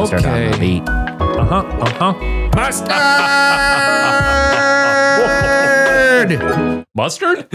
mustard on the meat. Mustard. Mustard?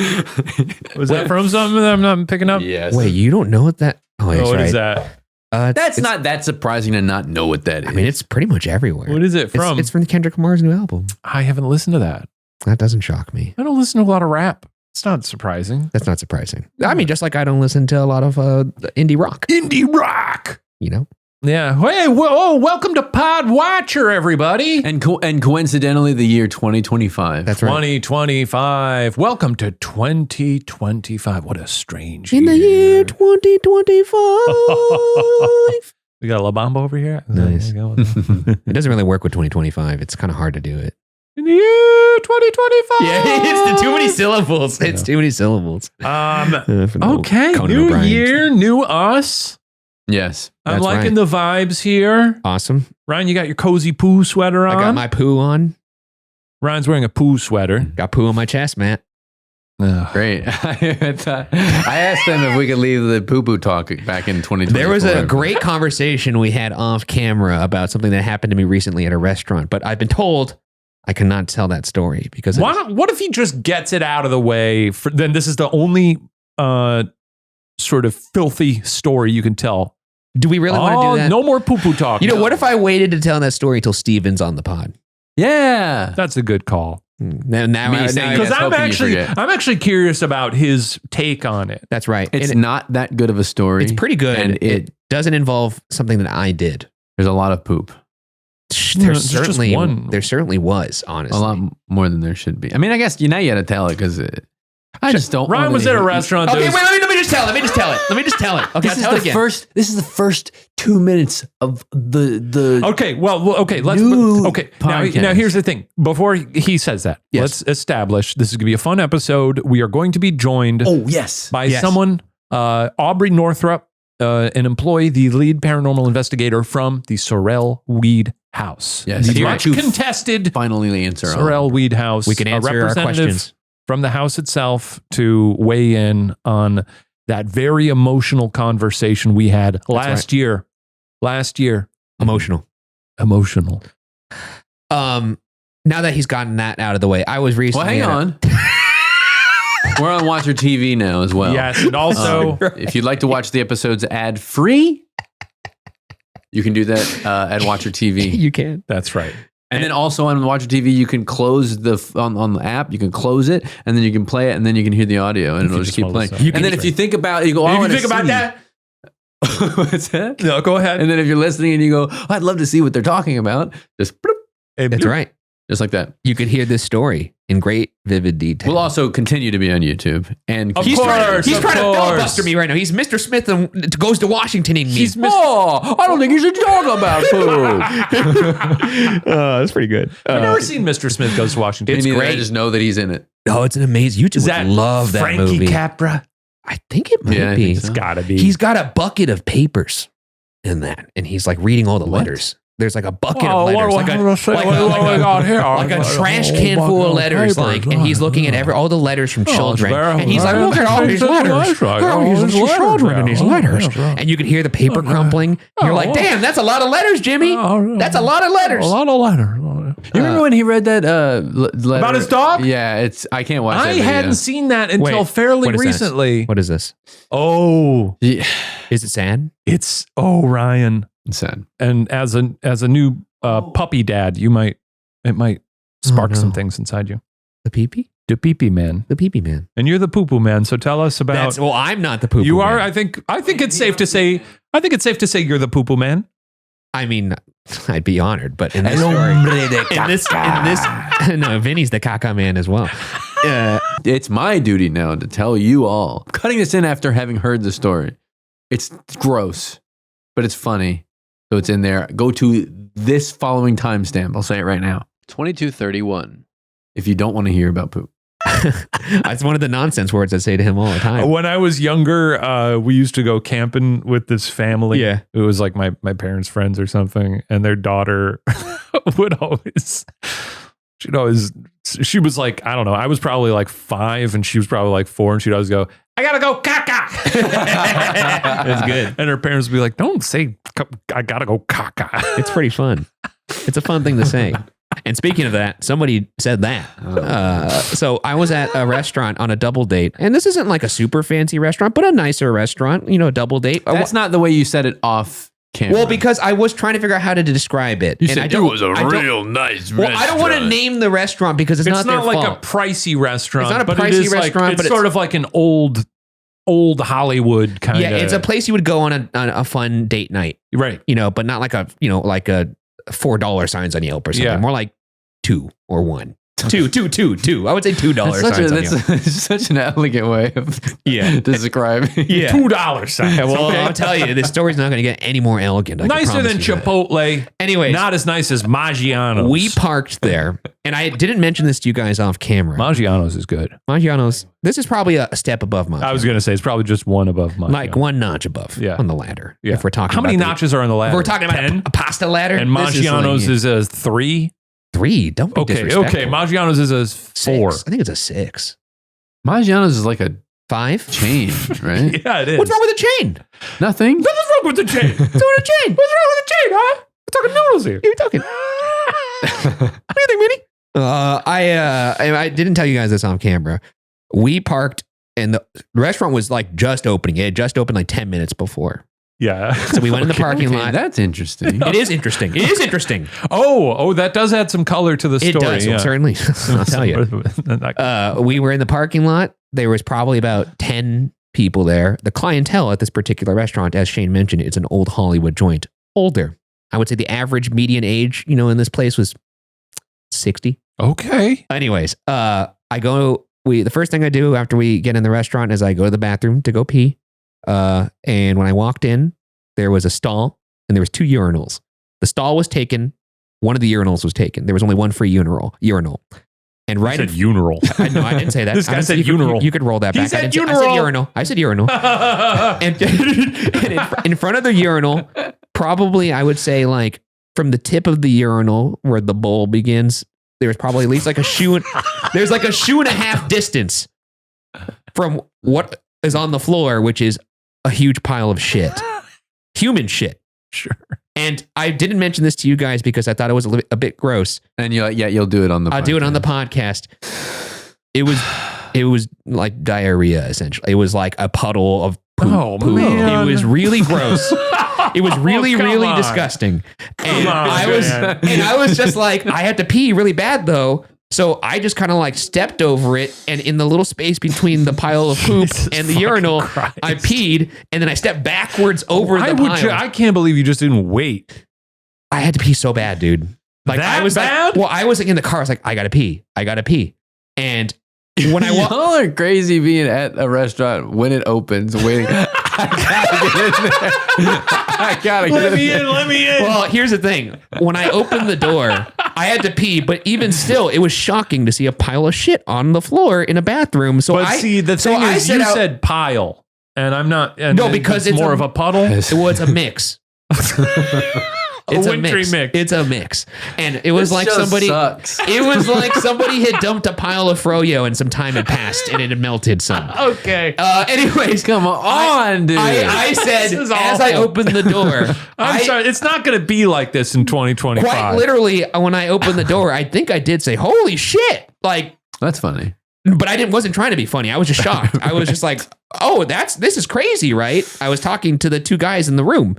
Was that from something that I'm not picking up? Yes. Wait, you don't know what that? Oh, that's What right. is that? That's not that surprising to not know what that is. I mean, it's pretty much everywhere. What is it from? It's from Kendrick Lamar's new album. I haven't listened to that. That doesn't shock me. I don't listen to a lot of rap. It's not surprising. That's not surprising. I mean, just like I don't listen to a lot of indie rock. Indie rock. You know? Yeah. Hey, welcome to Pod Watcher, everybody. And coincidentally, the year 2025. That's right. 2025. Welcome to 2025. What a strange In the year 2025. We got a La Bamba over here. Nice. There you go. It doesn't really work with 2025. It's kind of hard to do it. In the year 2025. Yeah, it's too many syllables. It's too many syllables. Okay. New year, new us. Yes. I'm That's liking the vibes here. Awesome. Ryan, you got your cozy poo sweater on? I got my poo on. Ryan's wearing a poo sweater. Got poo on my chest, Matt. Great. I asked them if we could leave the poo-poo talk back in 2020. There was a great conversation we had off camera about something that happened to me recently at a restaurant, but I've been told I cannot tell that story because what if he just gets it out of the way? Then this is the only sort of filthy story you can tell. Do we really want to do that? No more poo-poo talk. You know, what if I waited to tell that story until Steven's on the pod? Yeah. That's a good call. Because I'm actually curious about his take on it. That's right. It's not that good of a story. It's pretty good. And it doesn't involve something that I did. There's a lot of poop. There certainly was, honestly. A lot more than there should be. I mean, I guess now you got to tell it because I just don't. Ryan was at a restaurant. Okay, wait, let me just tell it. Okay, this I'll tell it again. This is the first 2 minutes of the. Okay, okay. Now here's the thing. Before he says that, let's establish this is going to be a fun episode. We are going to be joined. By someone, Aubrey Northrup, an employee, the lead paranormal investigator from the Sorrel-Weed house. Yes, the much contested. Finally, answer Sorrel-Weed house. We can answer our questions from the house itself to weigh in on that very emotional conversation we had last year. Emotional. Now that he's gotten that out of the way, I was recently. Well, hang on. We're on Watcher TV now as well. Yes, and also if you'd like to watch the episodes ad free, you can do that at Watcher TV. You can. That's right. And then also on Watcher TV, you can close on the app. You can close it, and then you can play it, and then you can hear the audio, and it'll just keep playing. And then if you think about it, you go, "Oh, if you think about that." What's that? No, go ahead. And then if you're listening and you go, oh, "I'd love to see what they're talking about," just bloop, that's right. Just like that. You could hear this story in great, vivid detail. We'll also continue to be on YouTube. And he's trying to filibuster me right now. He's Mr. Smith and goes to Washington and me. I don't think you should talk about food. That's pretty good. I've never seen Mr. Smith Goes to Washington. It's great. I just know that he's in it. Oh, it's an amazing. YouTube would love that Frankie movie. Capra? I think it might be. It's gotta be. He's got a bucket of papers in that, and he's like reading all the letters. There's like a bucket of letters, like a trash can full of letters, and he's looking at all the letters from children, and he's like, look at all these letters. Children in these letters, and you can hear the paper crumpling. You're like, damn, that's a lot of letters, Jimmy. That's a lot of letters. A lot of letters. You remember when he read that letter about his dog? Yeah, I can't watch that. I hadn't seen that until fairly recently. What is this? Oh, is it sad? It's Ryan. Sad. And as a new puppy dad, it might spark some things inside you. The pee-pee? The pee-pee man. The pee-pee man. And you're the poo-poo man. So tell us about. Well, I'm not the poo-poo man. You are. I think it's safe to say. I think it's safe to say you're the poo-poo man. I mean, I'd be honored, but in this story, no, Vinny's the caca man as well. It's my duty now to tell you all. I'm cutting this in after having heard the story. It's gross, but it's funny. So it's in there. Go to this following timestamp. I'll say it right now. 22:31. If you don't want to hear about poop. That's one of the nonsense words I say to him all the time. When I was younger, we used to go camping with this family. Yeah. It was like my parents' friends or something. And their daughter she was like, I don't know. I was probably like 5 and she was probably like 4. And she'd always go, I gotta go caca. That's good. And her parents would be like, don't say I gotta go caca. It's pretty fun. It's a fun thing to say. And speaking of that, somebody said that. So I was at a restaurant on a double date, and this isn't like a super fancy restaurant, but a nicer restaurant, a double date. That's not the way you said it off camera. Well, because I was trying to figure out how to describe it. You said it was a real nice restaurant. Well, I don't want to name the restaurant because it's not their like fault. a pricey restaurant. It's not a pricey restaurant, but it's sort of like an old Hollywood kind of. Yeah, it's a place you would go on a fun date night. Right. But not like a $4 signs on Yelp or something. Yeah. More like 2 or 1. Two. I would say $2 signs on Yelp. That's such an elegant way of describing. Yeah. $2 sign. Well, I'll tell you, this story's not going to get any more elegant. Nicer than Chipotle. Anyways. Not as nice as Maggiano's. We parked there, and I didn't mention this to you guys off camera. Maggiano's is good. Maggiano's, this is probably a step above Maggiano's. I was going to say, it's probably just one above Maggiano's. Like one notch above on the ladder. Yeah. If we're talking How many notches are on the ladder? If we're talking about a pasta ladder. And Maggiano's is a 3? 3. Don't be disrespectful. Okay. Maggiano's is a 4. 6. I think it's a 6. Maggiano's is like a 5 chain, right? Yeah, it is. What's wrong with the chain? Nothing. What's wrong with the chain? What's wrong with the chain? What's wrong with the chain, huh? We're talking noodles here. You're talking. What do you think, Minnie? I didn't tell you guys this on camera. We parked, and the restaurant was like just opening. It had just opened like 10 minutes before. Yeah. So we went in the parking lot. That's interesting. It is interesting. It is interesting. Oh, that does add some color to the story. It does, certainly. I'll tell you. We were in the parking lot. There was probably about 10 people there. The clientele at this particular restaurant, as Shane mentioned, it's an old Hollywood joint. Older. I would say the average median age, in this place was 60. Okay. Anyways, the first thing I do after we get in the restaurant is I go to the bathroom to go pee. And when I walked in, there was a stall and there was 2 urinals. The stall was taken. One of the urinals was taken. There was only one free urinal. And right said urinal. I didn't say that. This guy said urinal. You could roll that back. He said I said urinal. I said urinal. and in front of the urinal, probably I would say like from the tip of the urinal where the bowl begins, there's probably at least like a shoe. There's like a shoe and a half distance from what is on the floor, which is a huge pile of shit. Human shit. Sure. And I didn't mention this to you guys because I thought it was a bit gross. And you'll do it on the podcast. I'll do it on the podcast. It was like diarrhea, essentially. It was like a puddle of poop. Oh, man. It was really gross. It was really disgusting. And I was just like, I had to pee really bad though. So I just kind of like stepped over it, and in the little space between the pile of poop and the urinal, I peed, and then I stepped backwards over the pile. I can't believe you just didn't wait. I had to pee so bad, dude. Like that I was bad? like, I was like in the car. I was like, I gotta pee. And when I walked, y'all are crazy being at a restaurant when it opens, waiting. I gotta get in there. Let me in. Well, here's the thing. When I opened the door, I had to pee, but even still, it was shocking to see a pile of shit on the floor in a bathroom. So you said pile, and I'm not. And no, because it's more of a puddle. Well, it's a mix. It's a wintry mix. It's a mix. And it was like somebody sucks. It was like somebody had dumped a pile of froyo and some time had passed and it had melted some. Okay. Anyways, come on, dude. I said as I opened the door. I'm sorry, it's not going to be like this in 2025. Quite literally, when I opened the door, I think I did say, "Holy shit!" Like that's funny. But I wasn't trying to be funny. I was just shocked. I was just like, "Oh, this is crazy, right?" I was talking to the 2 guys in the room.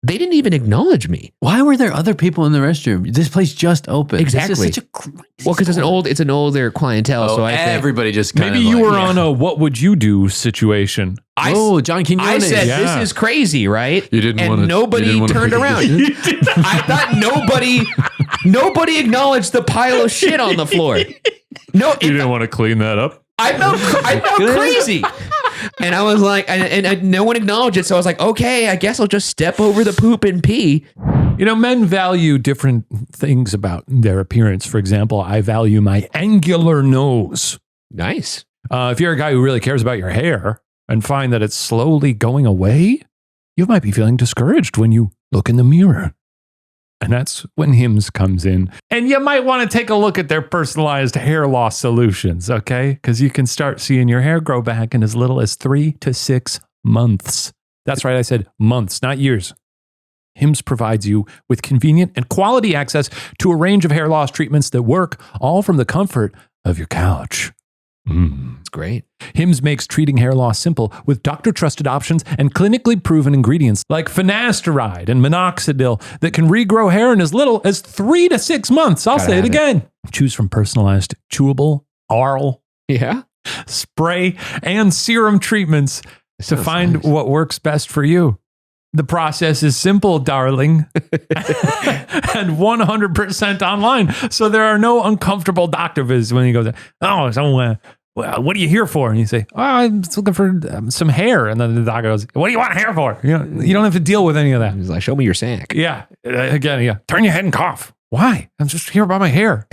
They didn't even acknowledge me. Why were there other people in the restroom? This place just opened. Exactly. This is such a crazy well, because it's an older clientele. So I think everybody just kind maybe you were on a what would you do situation. John Quinones. I said this is crazy, right? You didn't and nobody turned around. I thought nobody acknowledged the pile of shit on the floor. No, you didn't want to clean that up. I felt crazy. And I was like, and no one acknowledged it. So I was like, okay, I guess I'll just step over the poop and pee. Men value different things about their appearance. For example, I value my angular nose. Nice. If you're a guy who really cares about your hair and find that it's slowly going away, you might be feeling discouraged when you look in the mirror. And that's when Hims comes in. And you might want to take a look at their personalized hair loss solutions, okay? Because you can start seeing your hair grow back in as little as 3 to 6 months. That's right, I said months, not years. Hims provides you with convenient and quality access to a range of hair loss treatments that work all from the comfort of your couch. It's great. Hims makes treating hair loss simple with doctor-trusted options and clinically proven ingredients like finasteride and minoxidil that can regrow hair in as little as 3 to 6 months. I'll say it again. Choose from personalized chewable, oral, spray, and serum treatments to find what works best for you. The process is simple, darling, and 100% online. So there are no uncomfortable doctor visits when you go, well, what are you here for? And you say, I'm just looking for some hair. And then the doctor goes, what do you want hair for? You don't have to deal with any of that. He's like, show me your sack. Yeah. Again, turn your head and cough. Why? I'm just here about my hair.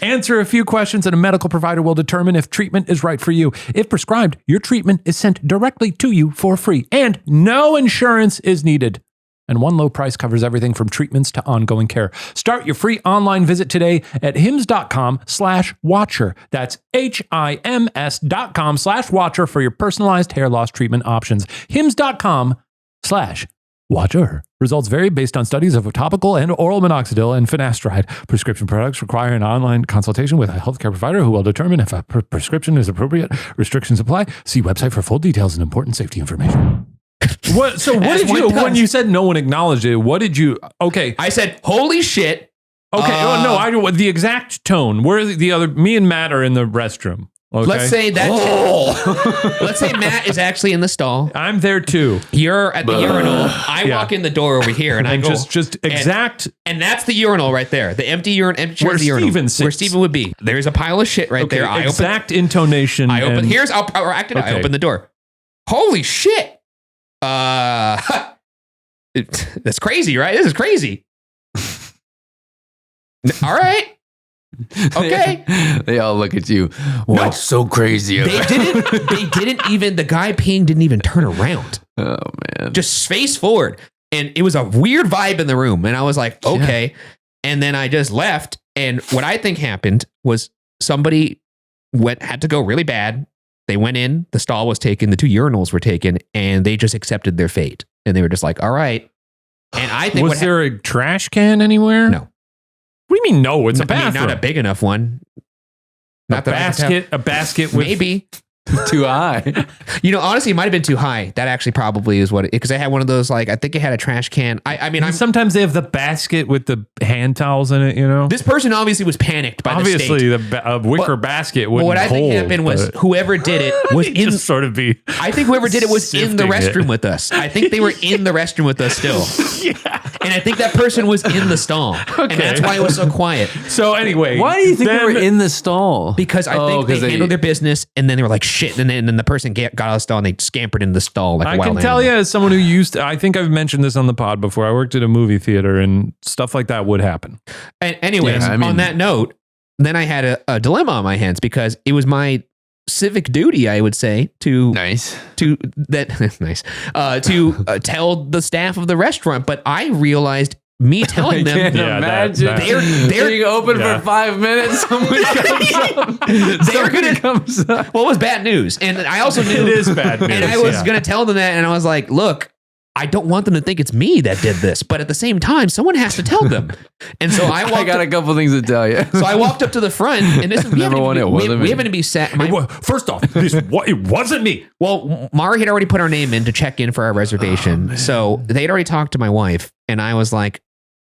Answer a few questions and a medical provider will determine if treatment is right for you. If prescribed, your treatment is sent directly to you for free and no insurance is needed. And one low price covers everything from treatments to ongoing care. Start your free online visit today at hims.com/watcher. That's HIMS.com/watcher for your personalized hair loss treatment options. hims.com/watcher. Results vary based on studies of topical and oral minoxidil and finasteride. Prescription products require an online consultation with a healthcare provider who will determine if a prescription is appropriate. Restrictions apply. See website for full details and important safety information. What did you, when you said no one acknowledged it, what did you, okay. I said, holy shit. Okay, the exact tone, where the other, me and Matt are in the restroom. Okay. Let's say let's say Matt is actually in the stall. I'm there too. You're at the urinal. I walk in the door over here and I go. Just exact. And that's the urinal right there. The empty urinal. Where Steven would be. There's a pile of shit right there. Intonation. I open, I'll act it out. I open the door. Holy shit. That's crazy, right? This is crazy. All right. Okay. They all look at you. What's so crazy? They didn't even, the guy peeing didn't even turn around. Oh, man. Just face forward. And it was a weird vibe in the room. And I was like, okay. Yeah. And then I just left. And what I think happened was somebody had to go really bad. They went in, the stall was taken, the 2 urinals were taken, and they just accepted their fate. And they were just like, all right. And I think was there a trash can anywhere? No. What do you mean no? It's a bathroom. Not a big enough one. A basket with maybe too high. Honestly, it might have been too high. That actually probably is what because I had one of those, like, I think it had a trash can. Sometimes they have the basket with the hand towels in it, This person obviously was panicked by the state. The wicker basket wouldn't what I think happened was whoever did it was in just sort of be. I think whoever did it was in the restroom with us. I think they were in the restroom with us still. Yeah. And I think that person was in the stall. Okay. And that's why it was so quiet. So anyway. Why do you think they were in the stall? Because I think they handled their business and then they were like, shit. And then the person got out of the stall and they scampered into the stall like a wild animal. I can tell you as someone who I think I've mentioned this on the pod before. I worked at a movie theater and stuff like that would happen. And anyways, on that note, then I had a dilemma on my hands because it was my civic duty, I would say, to tell the staff of the restaurant. But I realized me telling them, imagine they're being open for 5 minutes. Someone comes up. Well, it was bad news, and I also knew it is bad news. And I was going to tell them that, and I was like, look. I don't want them to think it's me that did this, but at the same time, someone has to tell them. And so I got a couple things to tell you. So I walked up to the front, and this we haven't be sat. First off, it wasn't me. Well, Mari had already put our name in to check in for our reservation, so they'd already talked to my wife, and I was like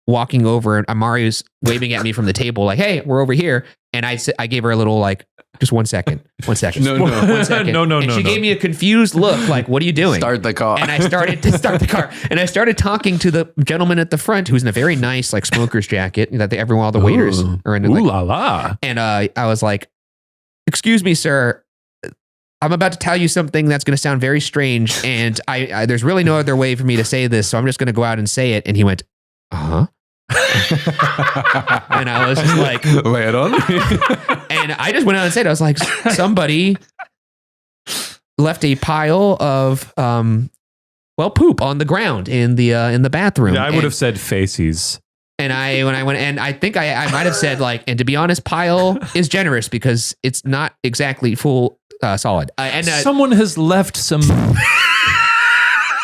walking over, and Mari was waving at me from the table, like, "Hey, we're over here." And I gave her a little like. Just 1 second. 1 second. No. 1 second. No. And she gave me a confused look, like, what are you doing? Start the car. And I started to start the car. And I started talking to the gentleman at the front who's in a very nice, like, smoker's jacket that all the waiters are in. Ooh la la. And I was like, excuse me, sir. I'm about to tell you something that's going to sound very strange. And there's really no other way for me to say this. So I'm just going to go out and say it. And he went, uh-huh. And I was just like, lay it on me. And I just went out and said, I was like, somebody left a pile of poop on the ground in the bathroom. Yeah, I would have said faces. And I think I might have said like, and to be honest, pile is generous because it's not exactly full solid. Someone has left some.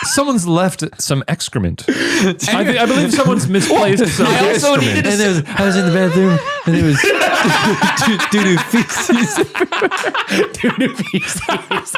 Someone's left some excrement. I believe someo's misplaced some excrement. I was in the bathroom and it was doo-doo feces. Doo-doo feces.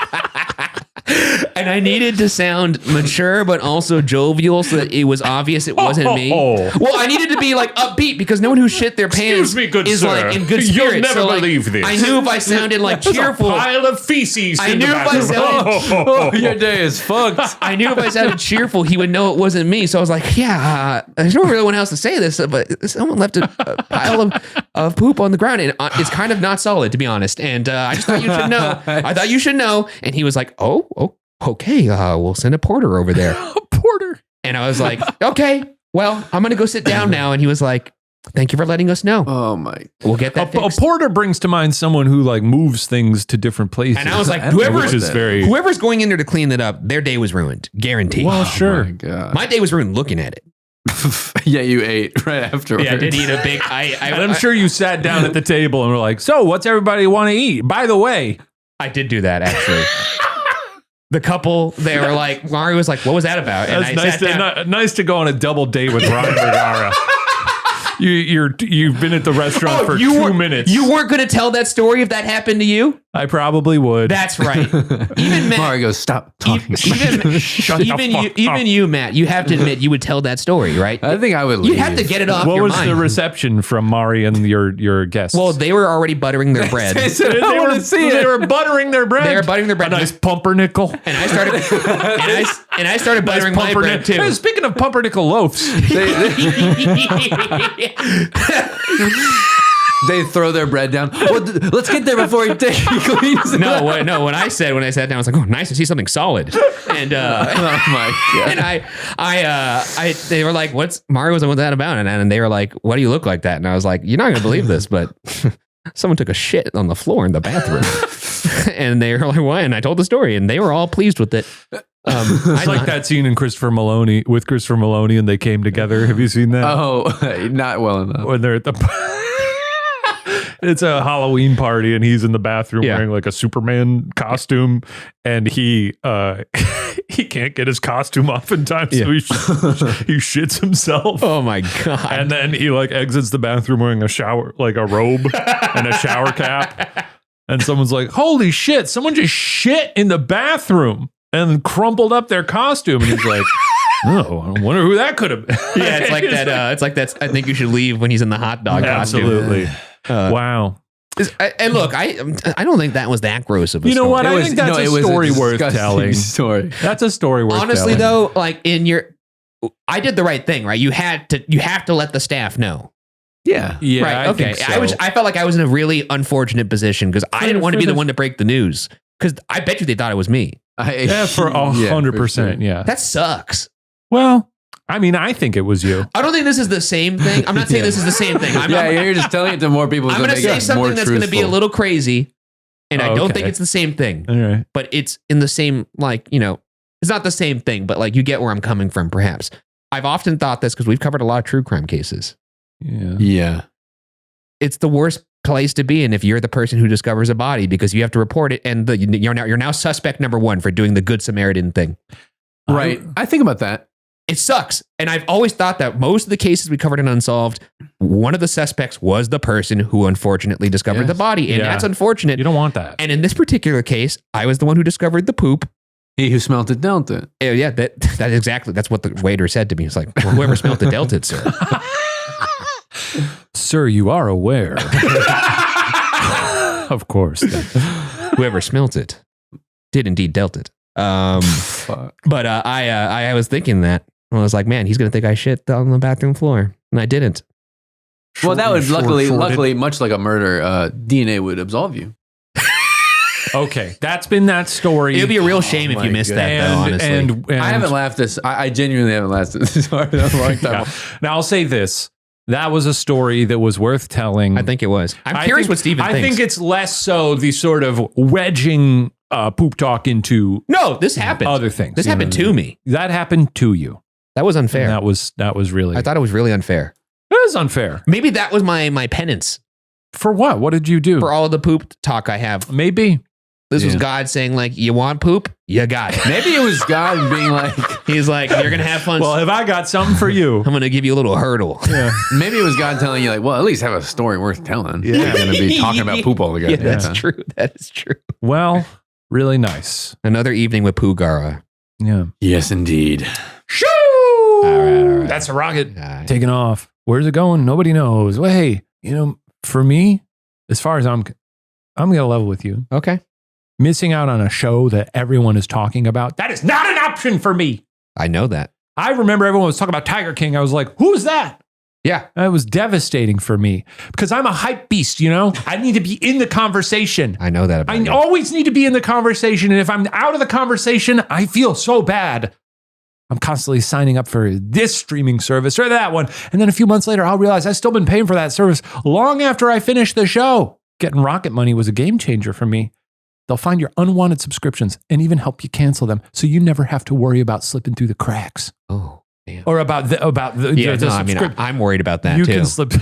And I needed to sound mature, but also jovial so that it was obvious it wasn't me. Well, I needed to be like upbeat because no one who shit their pants is like in good spirits. You'll never believe this. I knew if I sounded like cheerful. There's a pile of feces I knew if I sounded. Your day is fucked. I knew if I sounded cheerful, he would know it wasn't me. So I was like, yeah, there's no really one else to say this, but someone left a pile of poop on the ground. And it's kind of not solid, to be honest. And I just thought you should know. I thought you should know. And he was like, oh, okay, we'll send a porter over there. A porter. And I was like, okay, well, I'm going to go sit down now. And he was like, thank you for letting us know. Oh my. We'll get that fixed. A porter brings to mind someone who like moves things to different places. And I was like, whoever's going in there to clean it up, their day was ruined. Guaranteed. Well, sure. My God. My day was ruined looking at it. Yeah, you ate right afterwards. Yeah, I did eat a big. I'm sure you sat down at the table and were like, so what's everybody want to eat? By the way. I did do that, actually. The couple, they were like, Mario was like, what was that about? And That's nice to go on a double date with Ron Bergara. You've been at the restaurant for 2 minutes. You weren't going to tell that story if that happened to you? I probably would. That's right. Even Matt. Mario goes, stop talking. Even you, Matt, you have to admit you would tell that story, right? I think I would leave. You have to get it off your mind. What was the reception from Mari and your guests? Well, they were already buttering their bread. They were buttering their bread. They were buttering their bread. A nice pumpernickel. And I started buttering my bread too. Hey, speaking of pumpernickel loaves. They throw their bread down. Well, let's get there before he cleans it. No. When I sat down, I was like, "Oh, nice to see something solid." And oh my God. And they were like, "What's Mario? What's that about?" And they were like, "Why do you look like that?" And I was like, "You're not gonna believe this, but someone took a shit on the floor in the bathroom." And they were like, "What?" And I told the story, and they were all pleased with it. It's like that scene in Christopher Maloney and they came together. Have you seen that? Oh, not well enough. When they're at the it's a Halloween party and he's in the bathroom wearing like a Superman costume and he can't get his costume off in time, so he shits himself. Oh my God. And then he like exits the bathroom wearing a robe and a shower cap. And someone's like, holy shit, someone just shit in the bathroom and crumpled up their costume. And he's like, oh, I wonder who that could have been. Yeah, it's like that. It's like that. I think you should leave when he's in the hot dog costume. Absolutely. Wow. And look, I don't think that was that gross of a story. You know what? I think that's a story worth telling. That's a story worth telling. Honestly, though, like I did the right thing, right? You have to let the staff know. Yeah. Right. Okay. So. I felt like I was in a really unfortunate position because I didn't want to be the one to break the news. Because I bet you they thought it was me. For 100%. Yeah. That sucks. Well, I mean, I think it was you. I don't think this is the same thing. I'm not saying this is the same thing. You're just telling it to more people. I'm going to say something that's going to be a little crazy. And I don't think it's the same thing. All right. But it's in the same, it's not the same thing, but you get where I'm coming from, perhaps. I've often thought this because we've covered a lot of true crime cases. Yeah. It's the worst place to be in if you're the person who discovers a body because you have to report it and you're now suspect number one for doing the Good Samaritan thing. Right. I think about that. It sucks. And I've always thought that most of the cases we covered in Unsolved, one of the suspects was the person who unfortunately discovered the body. And that's unfortunate. You don't want that. And in this particular case, I was the one who discovered the poop. He who smelt it dealt it. Yeah, that's what the waiter said to me. It's like, well, whoever smelt it dealt it, sir. Sir, you are aware. Of course. Whoever smelt it did indeed dealt it. But I was thinking that. I was like, man, he's going to think I shit on the bathroom floor. And I didn't. Well, that would luckily, much like a murder, DNA would absolve you. Okay, that's been that story. It would be a real shame if you missed that, though, honestly. And I haven't laughed this. I genuinely haven't laughed this hard in a long time. Now, I'll say this. That was a story that was worth telling. I think it was. I'm curious what Steven thinks. I think it's less so the sort of wedging poop talk into No, this happened. Other things. This happened to me. That happened to you. That was unfair. And that was really. I thought it was really unfair. It was unfair. Maybe that was my penance. For what? What did you do? For all of the poop talk I have. Maybe. This was God saying, like, you want poop? You got it. Maybe it was God being like... He's like, you're going to have fun. Well, have I got something for you? I'm going to give you a little hurdle. Yeah. Maybe it was God telling you, like, well, at least have a story worth telling. Yeah. You're going to be talking about poop all together. Yeah, that's true. That is true. Well, really nice. Another evening with Bergara. Yeah. Yes, indeed. Shoo! All right. That's a rocket taking off. Where's it going? Nobody knows. Well, hey, for me, as far as I'm going to level with you. Okay. Missing out on a show that everyone is talking about, that is not an option for me. I know that. I remember everyone was talking about Tiger King. I was like, who's that? Yeah. It was devastating for me because I'm a hype beast, I need to be in the conversation. I know that about you. Always need to be in the conversation. And if I'm out of the conversation, I feel so bad. I'm constantly signing up for this streaming service or that one. And then a few months later, I'll realize I've still been paying for that service long after I finished the show. Getting Rocket Money was a game changer for me. They'll find your unwanted subscriptions and even help you cancel them, so you never have to worry about slipping through the cracks. Oh, damn. Or about the I'm worried about that you too. Can slip.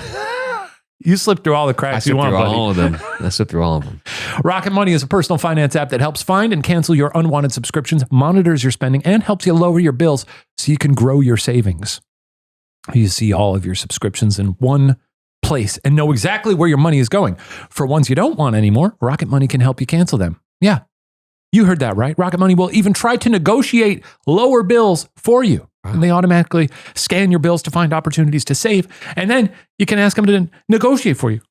You slip through all the cracks you want, buddy. All of them. I slipped through all of them. Rocket Money is a personal finance app that helps find and cancel your unwanted subscriptions, monitors your spending, and helps you lower your bills so you can grow your savings. You see all of your subscriptions in one place and know exactly where your money is going. For ones you don't want anymore, Rocket Money can help you cancel them. Yeah, you heard that right. Rocket Money will even try to negotiate lower bills for you. Wow. And they automatically scan your bills to find opportunities to save. And then you can ask them to negotiate for you. Is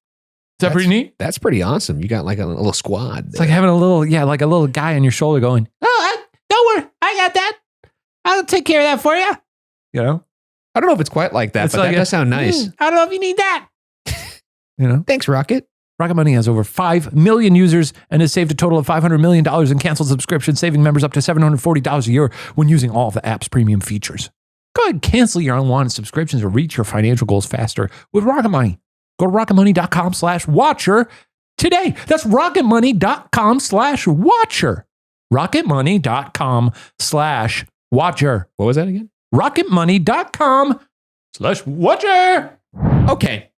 that pretty neat? That's pretty awesome. You got like a little squad. It's like having a little guy on your shoulder going, don't worry, I got that. I'll take care of that for you. I don't know if it's quite like that, but that does sound nice. I don't know if you need that. Thanks, Rocket. Rocket Money has over 5 million users and has saved a total of $500 million in canceled subscriptions, saving members up to $740 a year when using all of the app's premium features. Go ahead and cancel your unwanted subscriptions or reach your financial goals faster with Rocket Money. Go to rocketmoney.com/watcher today. That's rocketmoney.com/watcher. rocketmoney.com/watcher. What was that again? rocketmoney.com/watcher. Okay.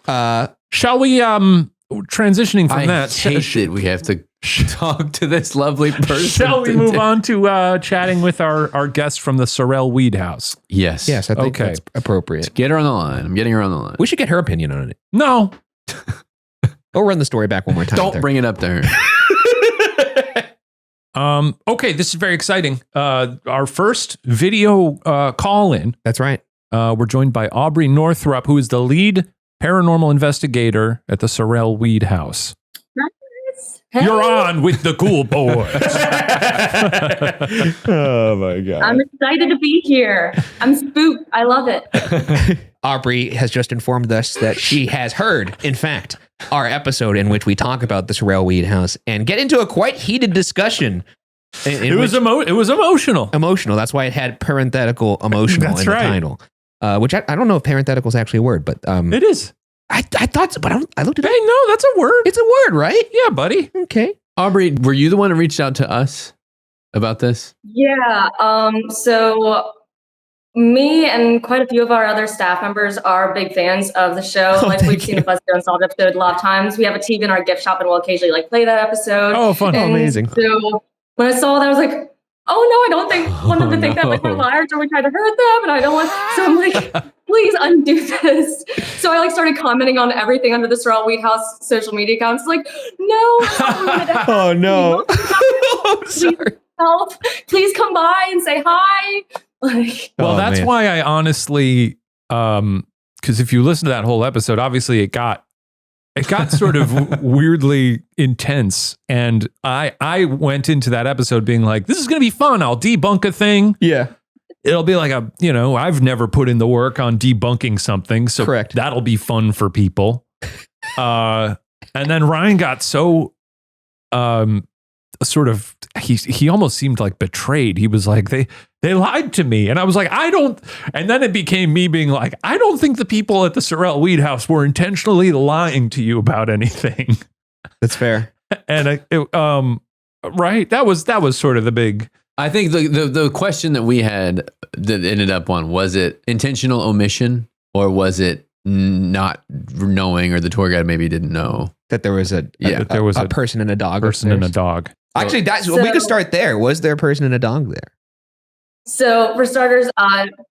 Shall we transitioning from that? I hate that we have to talk to this lovely person. Shall we move on to chatting with our guest from the Sorrel-Weed house? Yes. Yes, I think that's appropriate. Let's get her on the line. I'm getting her on the line. We should get her opinion on it. No. Or run the story back one more time. Don't bring it up to her. Okay, this is very exciting. Our first video call in. That's right. We're joined by Aubrey Northrup, who is the lead paranormal investigator at the Sorrel-Weed house. Nice. Hey. You're on with the cool boys. Oh my God. I'm excited to be here. I'm spooked. I love it. Aubrey has just informed us that she has heard, in fact, our episode in which we talk about the Sorrel-Weed house and get into a quite heated discussion. It was emotional. Emotional. That's why it had parenthetical emotional in the title. Which I don't know if parenthetical is actually a word, but it is. I thought so, but I looked at it. Hey, no, that's a word. It's a word, right? Yeah, buddy. Okay. Aubrey, were you the one who reached out to us about this? Yeah. So me and quite a few of our other staff members are big fans of the show. We've seen the BuzzFeed Unsolved episode a lot of times. We have a TV in our gift shop and we'll occasionally play that episode. Oh, fun. And amazing. So when I saw that, I was like, oh no, I don't want them to think that we're liars or we tried to hurt them, and I don't want. So I'm like, please undo this. So I started commenting on everything under the Sorrel-Weed house social media accounts. No. Oh no. I'm sorry. Help! Please come by and say hi. That's why I honestly, because if you listen to that whole episode, obviously it got sort of weirdly intense. And I went into that episode being like, this is going to be fun. I'll debunk a thing. Yeah. It'll be like I've never put in the work on debunking something. So correct. That'll be fun for people. And then Ryan got so sort of, he almost seemed like betrayed. He was like, they lied to me. And I was like, and then it became me being like, I don't think the people at the Sorrel-Weed house were intentionally lying to you about anything. That's fair. And Right. That was sort of the big. I think the question that we had that ended up on, was it intentional omission or was it not knowing, or the tour guide maybe didn't know that there was a person and a dog. Person and a dog. Actually, we could start there. Was there a person and a dog there? So for starters,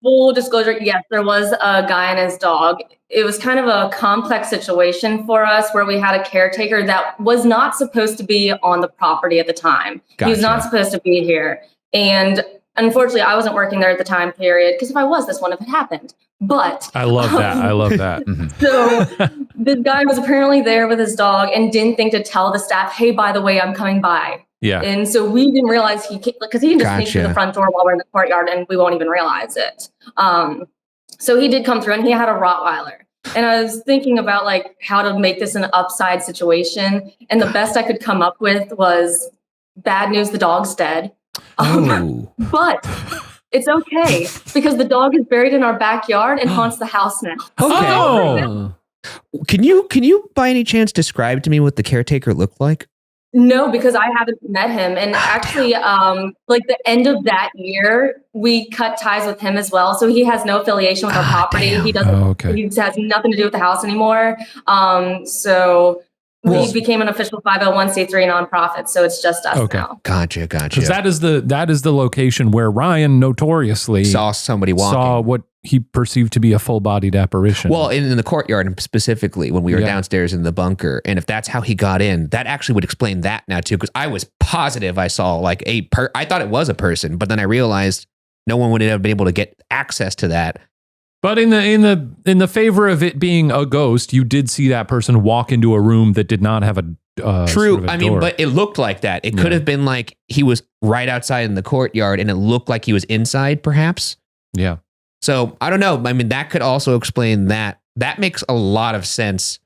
full disclosure, yes, there was a guy and his dog. It was kind of a complex situation for us where we had a caretaker that was not supposed to be on the property at the time. Gotcha. He was not supposed to be here. And unfortunately, I wasn't working there at the time period, because if I was, this wouldn't have happened. But I love that. I love that. So this guy was apparently there with his dog and didn't think to tell the staff, hey, by the way, I'm coming by. Yeah. And so we didn't realize because he can just sneak through the front door while we're in the courtyard and we won't even realize it. So he did come through and he had a Rottweiler. And I was thinking about like how to make this an upside situation. And the best I could come up with was bad news, the dog's dead. But it's okay because the dog is buried in our backyard and haunts the house now. Okay. Can you by any chance describe to me what the caretaker looked like? No, because I haven't met him. And actually, like the end of that year, we cut ties with him as well. So he has no affiliation with our property. Damn. He doesn't, he has nothing to do with the house anymore. We became an official 501c3 nonprofit. So it's just us now. Gotcha. Because that is the location where Ryan notoriously saw somebody walking. Saw what he perceived to be a full-bodied apparition. Well, in the courtyard specifically, when we were downstairs in the bunker, and if that's how he got in, that actually would explain that now too. Because I was positive I saw like I thought it was a person, but then I realized no one would have been able to get access to that. But in the favor of it being a ghost, you did see that person walk into a room that did not have a true. Sort of a I mean, door. but it looked like that. It could have been like he was right outside in the courtyard, and it looked like he was inside, perhaps. Yeah. So I don't know. I mean, that could also explain that. That makes a lot of sense.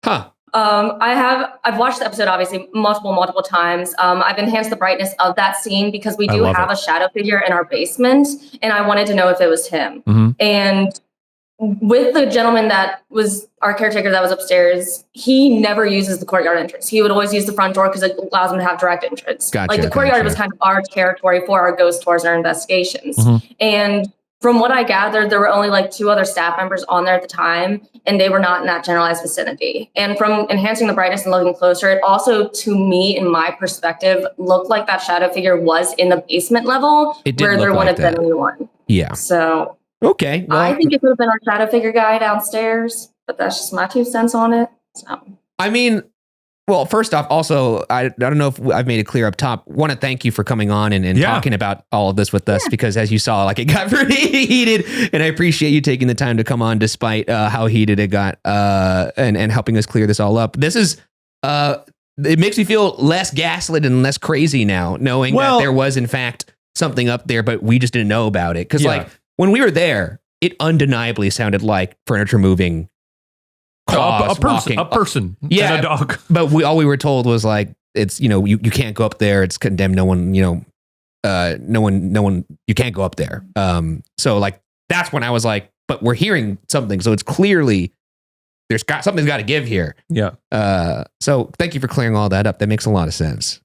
Huh. I've watched the episode obviously multiple times. I've enhanced the brightness of that scene because we do have a shadow figure in our basement, and I wanted to know if it was him. Mm-hmm. And with the gentleman that was our caretaker that was upstairs, he never uses the courtyard entrance. He would always use the front door because it allows him to have direct entrance. Like the courtyard was kind of our territory for our ghost tours and our investigations. Mm-hmm. And from what I gathered, there were only like 2 other staff members on there at the time, and they were not in that generalized vicinity. And from enhancing the brightness and looking closer, it also, to me, in my perspective, looked like that shadow figure was in the basement level where there wouldn't have been anyone. Yeah. So, okay. Well, I think it could have been our shadow figure guy downstairs, but that's just my 2 cents on it. So, I mean, well, first off, also, I don't know if I've made it clear up top. Want to thank you for coming on and talking about all of this with us, because as you saw, like it got pretty heated, and I appreciate you taking the time to come on despite how heated it got and helping us clear this all up. This is, it makes me feel less gaslit and less crazy now, knowing that there was in fact something up there, but we just didn't know about it. Because like when we were there, it undeniably sounded like furniture moving. A person, and a dog. But all we were told was like, it's, you can't go up there. It's condemned. No one, no one, you can't go up there. So like, that's when I was like, but we're hearing something. So it's clearly something's got to give here. Yeah. So thank you for clearing all that up. That makes a lot of sense.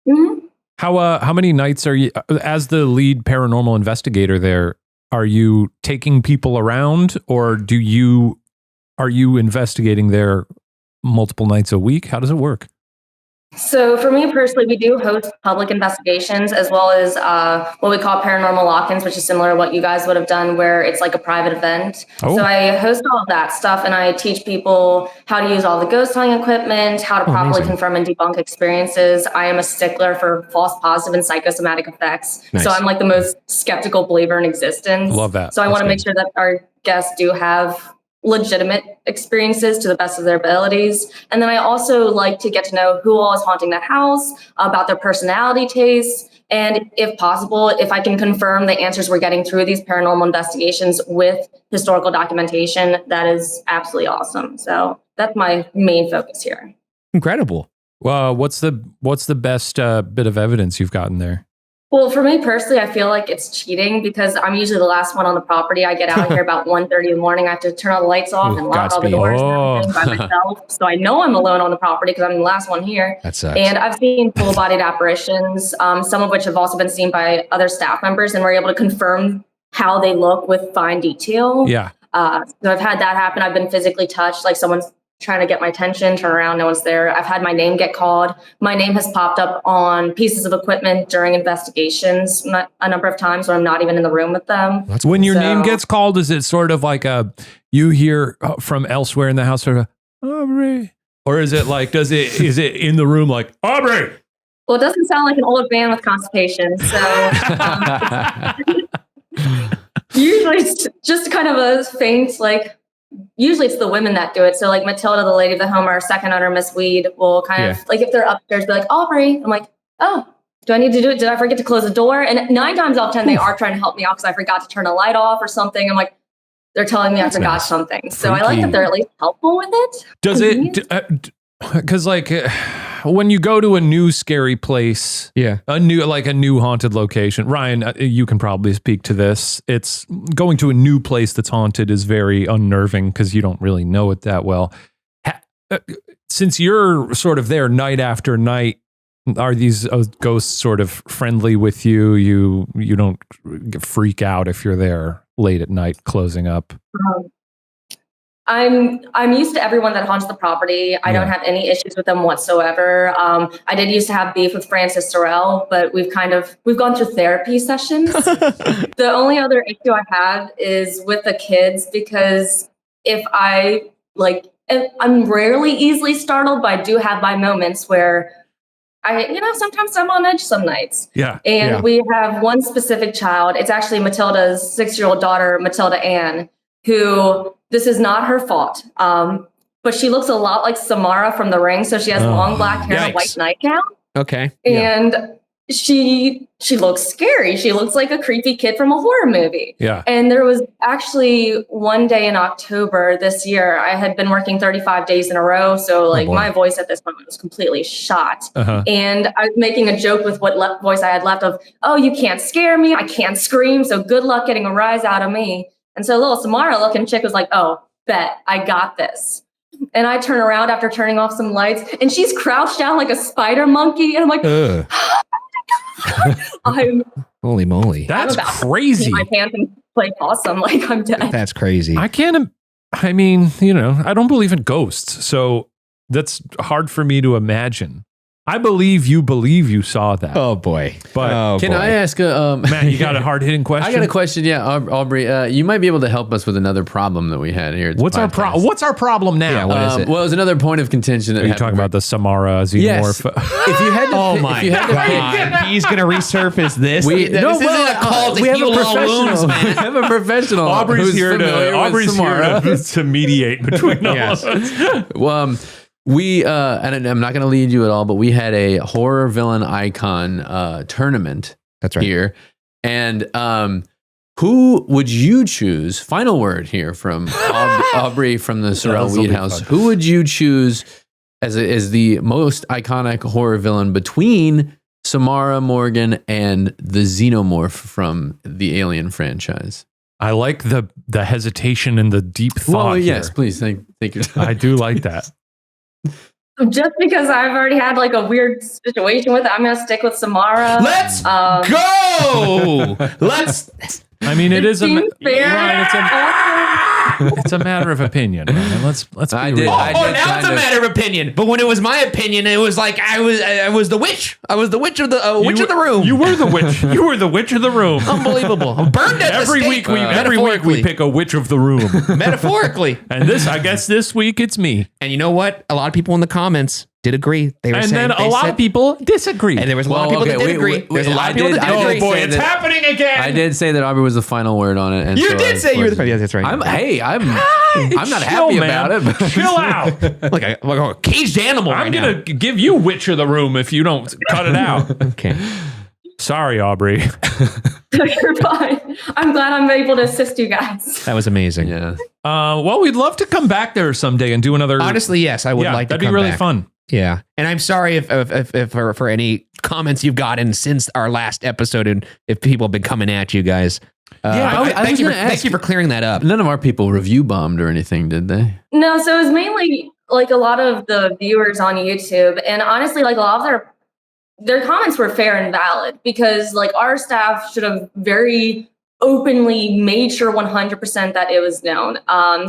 Mm-hmm. How many nights are you, as the lead paranormal investigator there, are you taking people around, or are you investigating there multiple nights a week? How does it work? So for me personally, we do host public investigations as well as what we call paranormal lock-ins, which is similar to what you guys would have done, where it's like a private event. So I host all of that stuff, and I teach people how to use all the ghost hunting equipment, how to properly confirm and debunk experiences. I am a stickler for false positive and psychosomatic effects. Nice. So I'm like the most skeptical believer in existence. Love that. So I want to make sure that our guests do have legitimate experiences to the best of their abilities. And then I also like to get to know who all is haunting the house, about their personality tastes, and if possible, if I can confirm the answers we're getting through these paranormal investigations with historical documentation, that is absolutely awesome. So that's my main focus here. Incredible. Well, what's the best bit of evidence you've gotten there? Well, for me personally, I feel like it's cheating because I'm usually the last one on the property. I get out here about 1:30 in the morning. I have to turn all the lights off and lock all the doors and everything by myself. So I know I'm alone on the property because I'm the last one here. That sucks. And I've seen full-bodied apparitions, some of which have also been seen by other staff members, and we're able to confirm how they look with fine detail. Yeah. So I've had that happen. I've been physically touched, like someone's trying to get my attention, turn around, no one's there. I've had my name get called. My name has popped up on pieces of equipment during investigations a number of times when I'm not even in the room with them. When your name gets called, is it sort of like you hear from elsewhere in the house sort of, Aubrey? Or is it like, is it in the room like, Aubrey? Well, it doesn't sound like an old man with constipation. So usually it's just kind of a faint, like, usually it's the women that do it. So like Matilda, the lady of the home, our second owner, Miss Weed, will kind of like, if they're upstairs, be like, Aubrey. I'm like, oh, do I need to do it? Did I forget to close the door? And 9 times out of 10, they are trying to help me out because I forgot to turn a light off or something. I'm like, they're telling me I forgot something. So I like that they're at least helpful with it. Does it, because like when you go to a new scary place, a new haunted location, Ryan, you can probably speak to this. It's going to a new place that's haunted is very unnerving because you don't really know it that well. Since you're sort of there night after night, are these ghosts sort of friendly with you? You don't freak out if you're there late at night closing up? I'm used to everyone that haunts the property. I don't have any issues with them whatsoever. I did used to have beef with Francis Sorrel, but we've gone through therapy sessions. The only other issue I have is with the kids, because I'm rarely easily startled, but I do have my moments where sometimes I'm on edge some nights. Yeah. And we have one specific child. It's actually Matilda's 6-year-old daughter, Matilda Ann, who, this is not her fault, but she looks a lot like Samara from The Ring. So she has long black hair and a white nightgown. Okay. And she looks scary. She looks like a creepy kid from a horror movie. Yeah. And there was actually one day in October this year, I had been working 35 days in a row. So my voice at this moment was completely shot. And I was making a joke with what voice I had left of, oh, you can't scare me. I can't scream. So good luck getting a rise out of me. And so little Samara looking chick was like, oh, bet, I got this. And I turn around after turning off some lights and she's crouched down like a spider monkey. And I'm like, holy moly. That's crazy. My pants and play possum like I'm dead. That's crazy. I don't believe in ghosts. So that's hard for me to imagine. I believe you saw that. Oh boy! But can I ask Matt? You got a hard hitting question? I got a question. Yeah, Aubrey, you might be able to help us with another problem that we had here. What's our problem now? Yeah, what is it? Well, it's another point of contention. That Are you talking about the Samara xenomorph? Yes. If you had to, oh my God, he's gonna resurface this. We have a professional. Aubrey's here to mediate between us. Well. And I'm not going to lead you at all, but we had a horror villain icon tournament. That's right. Here. And who would you choose? Final word here from Aubrey from the Sorrel-Weed house. Who would you choose as the most iconic horror villain between Samara Morgan and the Xenomorph from the Alien franchise? I like the hesitation and the deep thought. Well, yes, please. Thank you. I do like that. Just because I've already had like a weird situation with it, I'm going to stick with Samara. Let's go. I mean, it's a matter of opinion. Man. Let's be real. Now it's a matter of opinion. But when it was my opinion, it was like I was the witch. I was the witch of the witch of the room. You were the witch. You were the witch of the room. Unbelievable. I'm burned at every week. Every week we pick a witch of the room. Metaphorically. And I guess this week it's me. And you know what? A lot of people in the comments did agree. They were saying, a lot of people disagreed. And there was a lot of people that did agree. There's a lot of people that did agree. Oh boy, it's happening again. I did say that Aubrey was the final word on it. And you did say you were the final. Yeah, that's right. I'm not happy about it. But chill out. like a caged animal. I'm going to give you witch of the room if you don't cut it out. Okay. Sorry, Aubrey. You're fine. I'm glad I'm able to assist you guys. That was amazing. Yeah. Well, we'd love to come back there someday and do another. Honestly, yes, I would like to. That'd be really fun. Yeah. And I'm sorry if for any comments you've gotten since our last episode and if people have been coming at you guys. Thank you for clearing that up. None of our people review bombed or anything, did they? No, so it was mainly like a lot of the viewers on YouTube. And honestly, like a lot of their comments were fair and valid because like our staff should have very openly made sure 100% that it was known.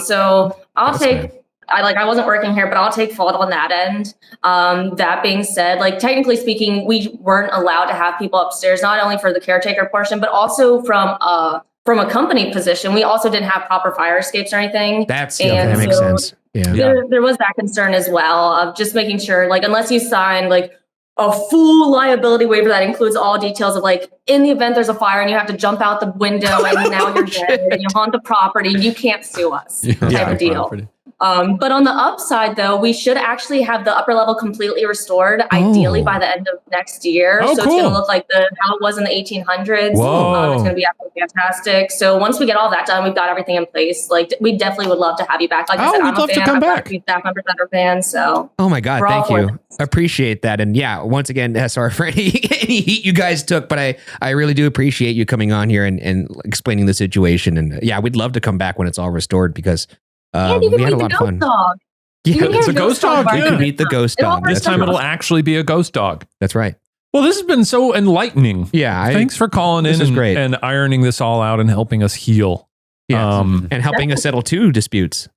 So I wasn't working here, but I'll take fault on that end. That being said, like technically speaking, we weren't allowed to have people upstairs, not only for the caretaker portion, but also from a company position. We also didn't have proper fire escapes or anything. That makes sense. Yeah. There was that concern as well of just making sure, like, unless you sign like a full liability waiver that includes all details of like, in the event there's a fire and you have to jump out the window and now you're dead and you haunt the property, you can't sue us type of deal. Property. But on the upside, though, we should actually have the upper level completely restored, ideally by the end of next year. So it's going to look like how it was in the 1800s. It's going to be absolutely fantastic. So once we get all that done, we've got everything in place. Like, we definitely would love to have you back. Like I said, I'm a fan. To come back. Staff members that are fans. So, oh my God, thank you. Appreciate that. And yeah, once again, sorry for any heat you guys took, but I really do appreciate you coming on here and explaining the situation. And yeah, we'd love to come back when it's all restored because we had a lot of fun. Dog. Yeah, it's a ghost dog. You can meet the ghost dog. This time it'll actually be a ghost dog. That's right. Well, this has been so enlightening. Yeah. Thanks for calling in and ironing this all out and helping us heal. Yeah. And helping us settle 2 disputes.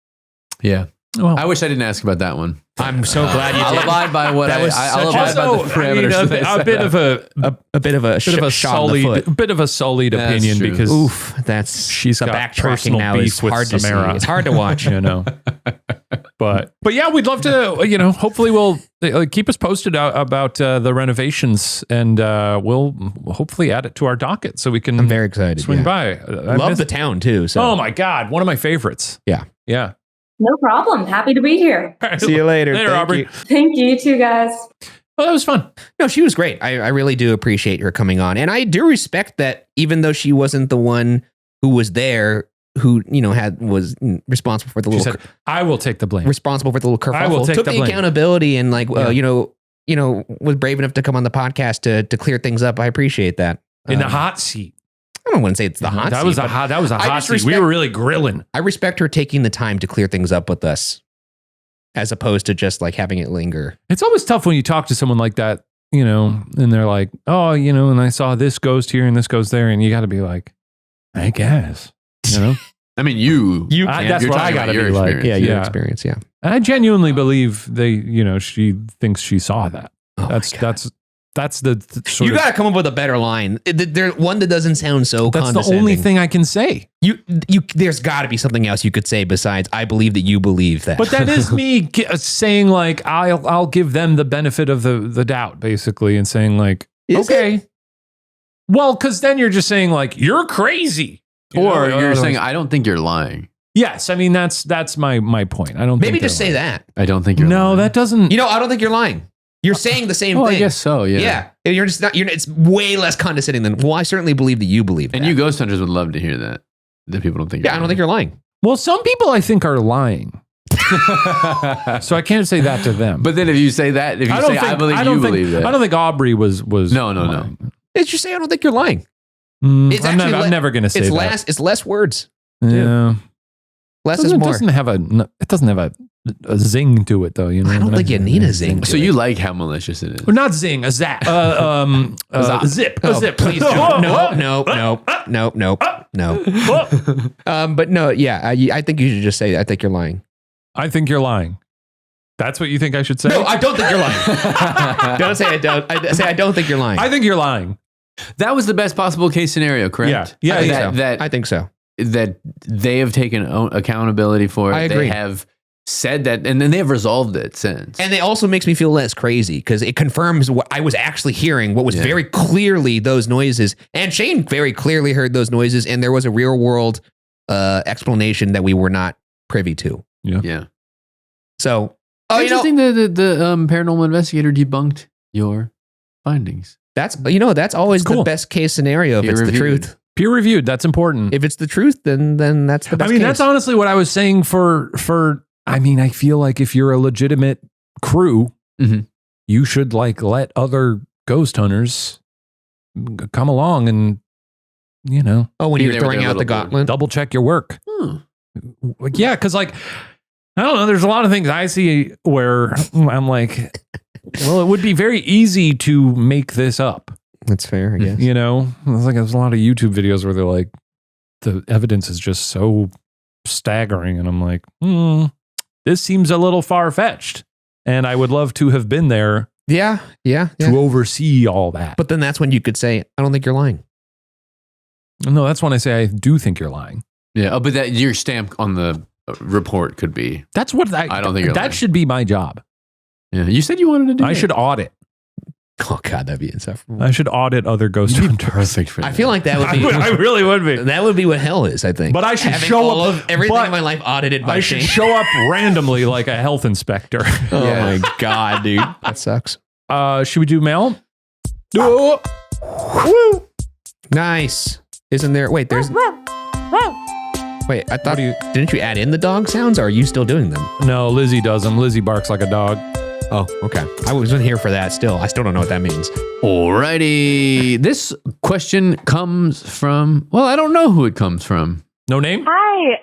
Yeah. Well, I wish I didn't ask about that one. I'm so glad you did. I'll abide by what I'll abide by the parameters. A bit of a sullied opinion true. Because she's got backtracking now beef with Samara. It's hard to watch, But yeah, we'd love to. Hopefully, we'll keep us posted about the renovations, and we'll hopefully add it to our docket so we can. I'm very excited. Swing by. I love the town too. So. Oh my God, one of my favorites. Yeah. No problem. Happy to be here. See you later. Later, Aubrey. Thank you too, guys. Well, that was fun. No, she was great. I really do appreciate her coming on. And I do respect that even though she wasn't the one who was there, who, was responsible for the little... She said, I will take the blame. Responsible for the little kerfuffle. I will take Took the the blame. accountability and was brave enough to come on the podcast to clear things up. I appreciate that. In the hot seat. I don't want to say it's the hot seat. That was a hot seat. We were really grilling. I respect her taking the time to clear things up with us, as opposed to just like having it linger. It's always tough when you talk to someone like that, and they're like, oh, and I saw this ghost here and this goes there, and you got to be like, I guess, I mean, you that's what I got to be like. Yeah, your experience. Yeah, and I genuinely believe she thinks she saw that. That's the sort you got to come up with a better line. There one that doesn't sound so. That's the only thing I can say. There's got to be something else you could say besides "I believe that you believe that." But that is me saying like I'll give them the benefit of the doubt, basically, and saying like, okay, well, because then you're just saying like you're crazy, or you're saying I don't think you're lying. Yes, I mean that's my point. I don't maybe just say that. I don't think you're. No, that doesn't. I don't think you're lying. You're saying the same thing. I guess so, yeah. Yeah. You're just not, it's way less condescending than, well, I certainly believe that you believe that. And you ghost hunters would love to hear that people don't think I don't think you're lying. Well, some people I think are lying. So I can't say that to them. But then if you say that, I believe that. I don't think Aubrey was No. It's just say I don't think you're lying. I'm never going to say that. It's less words. Yeah. Less is more. It doesn't have a zing to it, though. I don't think you need a zing. So you like how malicious it is? Well, not zing, a zap. Zip. A zip. Please don't. No. But no, yeah. I think you should just say, I think you're lying. I think you're lying. That's what you think I should say? No, I don't think you're lying. Don't say I don't. I say I don't think you're lying. I think you're lying. That was the best possible case scenario, correct? Yeah. I think so. That they have taken accountability for it. I agree. They have said that, and then they have resolved it since. And it also makes me feel less crazy because it confirms what I was actually hearing, what was very clearly those noises. And Shane very clearly heard those noises, and there was a real world explanation that we were not privy to. Yeah. So, interesting that the paranormal investigator debunked your findings. That's always the best case scenario if it's the truth. Peer reviewed. That's important. If it's the truth, then that's the best. I mean, case. That's honestly what I was saying for. I mean, I feel like if you're a legitimate crew, you should like let other ghost hunters come along and, you know. Oh, when you're throwing out the gauntlet? Double check your work. Yeah, because like, I don't know, there's a lot of things I see where I'm like, well, it would be very easy to make this up. That's fair, I guess. You know, it's like there's a lot of YouTube videos where they're like, the evidence is just so staggering. And I'm like, this seems a little far-fetched. And I would love to have been there. Yeah. To oversee all that. But then that's when you could say, I don't think you're lying. No, that's when I say I do think you're lying. Yeah. Oh, but that your stamp on the report could be. That's what I don't think you're lying. That should be my job. Yeah. You said you wanted to do I should audit. Oh God, that'd be insufferable. I should audit other ghost hunters. Perfect for I feel like that would be. I really would be. That would be what hell is, I think. But I should having show all up. Of everything in my life audited by I Shane. should show up randomly like a health inspector. Oh my God, dude, that sucks. Should we do mail? Oh. Woo! Nice. Isn't there? Wait, there's. Wait, I thought didn't you add in the dog sounds? Or are you still doing them? No, Lizzie does them. Lizzie barks like a dog. Oh, okay. I wasn't here for that still. I still don't know what that means. Alrighty. This question comes from, well, I don't know who it comes from. No name? Hi.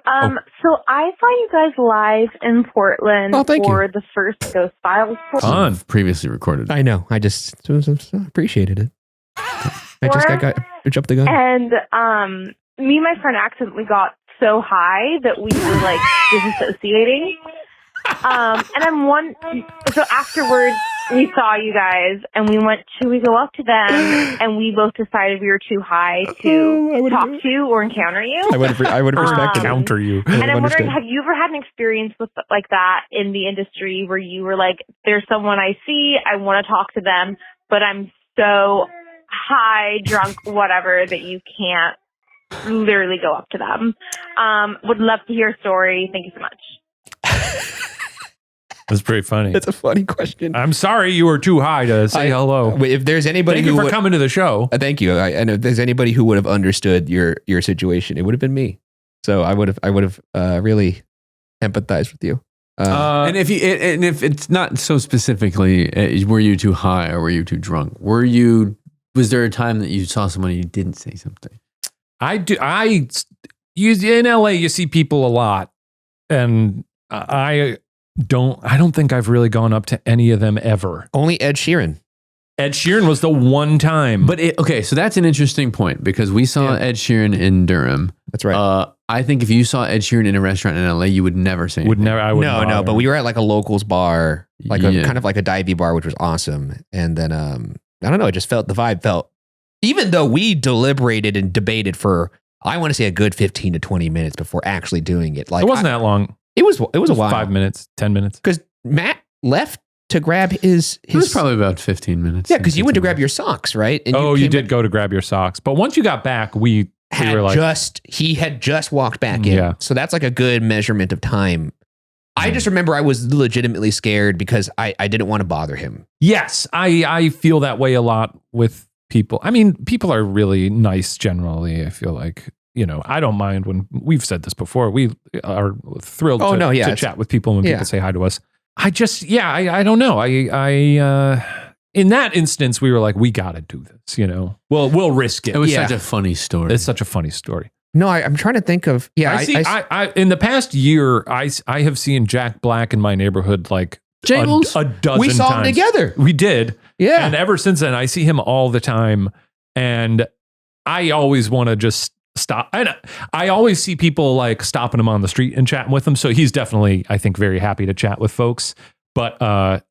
So I saw you guys live in Portland for the first Ghost Files. Fun. Previously recorded. I know. I just appreciated it. I just got jumped the gun. And me and my friend accidentally got so high that we were like disassociating. And so afterwards we saw you guys and we went, should we go up to them? And we both decided we were too high to talk to or encounter you. I would have respected counter you. And I'm wondering, have you ever had an experience with like that in the industry where you were like, there's someone I see, I want to talk to them, but I'm so high, drunk, whatever, that you can't literally go up to them? Would love to hear a story. Thank you so much. That's pretty funny. That's a funny question. I'm sorry you were too high to say hello. If there's anybody thank you for coming to the show. Thank you. And if there's anybody who would have understood your situation, it would have been me. So I would have really empathized with you. And if it's not so specifically, were you too high or were you too drunk? Was there a time that you saw someone and you didn't say something? In LA, you see people a lot, and I don't think I've really gone up to any of them ever. Only Ed Sheeran. Ed Sheeran was the one time. But okay, so that's an interesting point because we saw Ed Sheeran in Durham. That's right. I think if you saw Ed Sheeran in a restaurant in LA, you would never say anything. No, but we were at like a locals bar, like a kind of like a divey bar, which was awesome. And then I don't know, it just the vibe felt, even though we deliberated and debated for, I want to say a good 15 to 20 minutes before actually doing it. Like it wasn't that long. It was a while. 5 minutes, 10 minutes. Because Matt left to grab his... It was probably about 15 minutes. Yeah, because you went to grab your socks, right? And you did go to grab your socks. But once you got back, we were like... He had just walked back in. Yeah. So that's like a good measurement of time. I just remember I was legitimately scared because I didn't want to bother him. Yes, I feel that way a lot with people. I mean, people are really nice generally, I feel like. You know, I don't mind when we've said this before. We are thrilled to chat with people when people say hi to us. I don't know. In that instance, we were like, we got to do this, you know. Well, we'll risk it. It was such a funny story. It's such a funny story. No, I'm trying to think of, I in the past year, I have seen Jack Black in my neighborhood like a dozen times. We saw him together. We did. Yeah. And ever since then, I see him all the time. And I always want to just stop. And I always see people like stopping him on the street and chatting with him. So he's definitely, I think, very happy to chat with folks. But I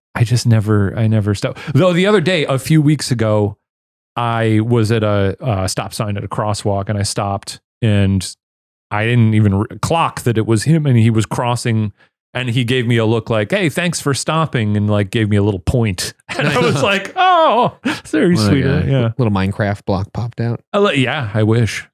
never stop. Though the other day, a few weeks ago, I was at a stop sign at a crosswalk and I stopped and I didn't even clock that it was him and he was crossing and he gave me a look like, hey, thanks for stopping, and like gave me a little point. And I was like, oh, it's very sweet. Yeah. Little Minecraft block popped out. Yeah, I wish.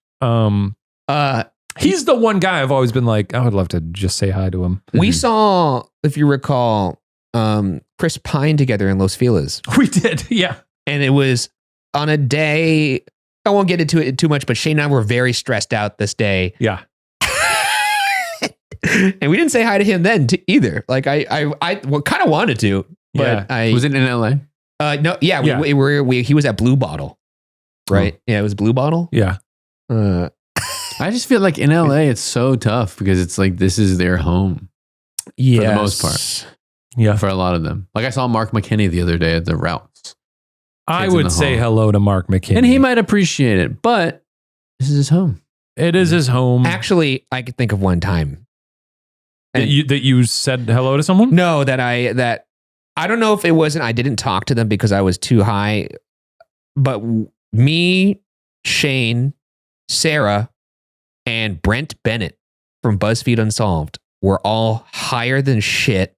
He's the one guy I've always been like, I would love to just say hi to him. We saw, if you recall, Chris Pine together in Los Feliz. We did, yeah. And it was on a day, I won't get into it too much, but Shane and I were very stressed out this day. Yeah. And we didn't say hi to him then either. Like I kind of wanted to. But was it in LA? No, yeah, he was at Blue Bottle, right? Yeah, it was Blue Bottle. Yeah. I just feel like in LA it's so tough because it's like this is their home. Yeah, for the most part. Yeah, for a lot of them. Like I saw Mark McKinney the other day at the Routes. I would say hello to Mark McKinney, and he might appreciate it, but this is his home. It is his home. Actually, I could think of one time that you said hello to someone. No, that I don't know if it wasn't. I didn't talk to them because I was too high. But me, Shane, Sarah, and Brent Bennett from BuzzFeed Unsolved were all higher than shit.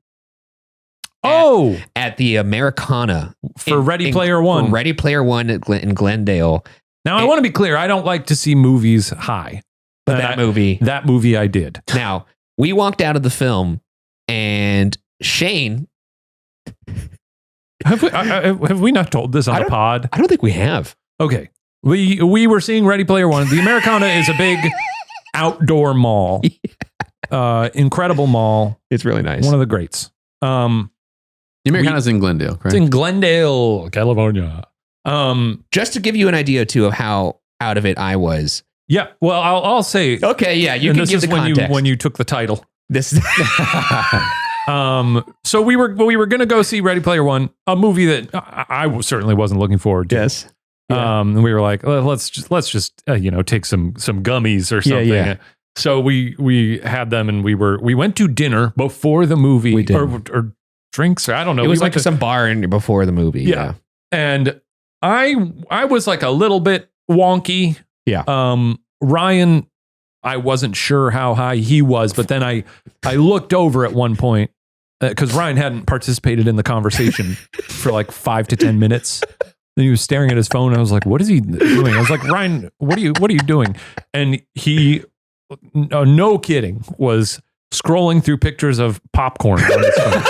At the Americana for Ready Player One. Ready Player One in Glendale. Now, I want to be clear. I don't like to see movies high. But that movie I did. Now, we walked out of the film and Shane... Have we not told this on the pod? I don't think we have. Okay. We were seeing Ready Player One. The Americana is a big outdoor mall. Incredible mall. It's really nice. One of the greats. The Americana's in Glendale, correct? It's in Glendale, California. Just to give you an idea, too, of how out of it I was. Yeah. Well, I'll say. Okay, yeah. You can give the context. When you took the title. This. So we were going to go see Ready Player One, a movie that I certainly wasn't looking forward to. Yes. Yeah. We were like, let's just take some gummies or something. Yeah. So we had them, and we went to dinner before the movie, or drinks, or I don't know. It was like some bar before the movie. Yeah. And I was like a little bit wonky. Yeah. Ryan, I wasn't sure how high he was, but then I looked over at one point because Ryan hadn't participated in the conversation for like 5 to 10 minutes. Then he was staring at his phone. And I was like, "What is he doing?" I was like, "Ryan, what are you doing?" And he, no kidding, was scrolling through pictures of popcorn on his phone.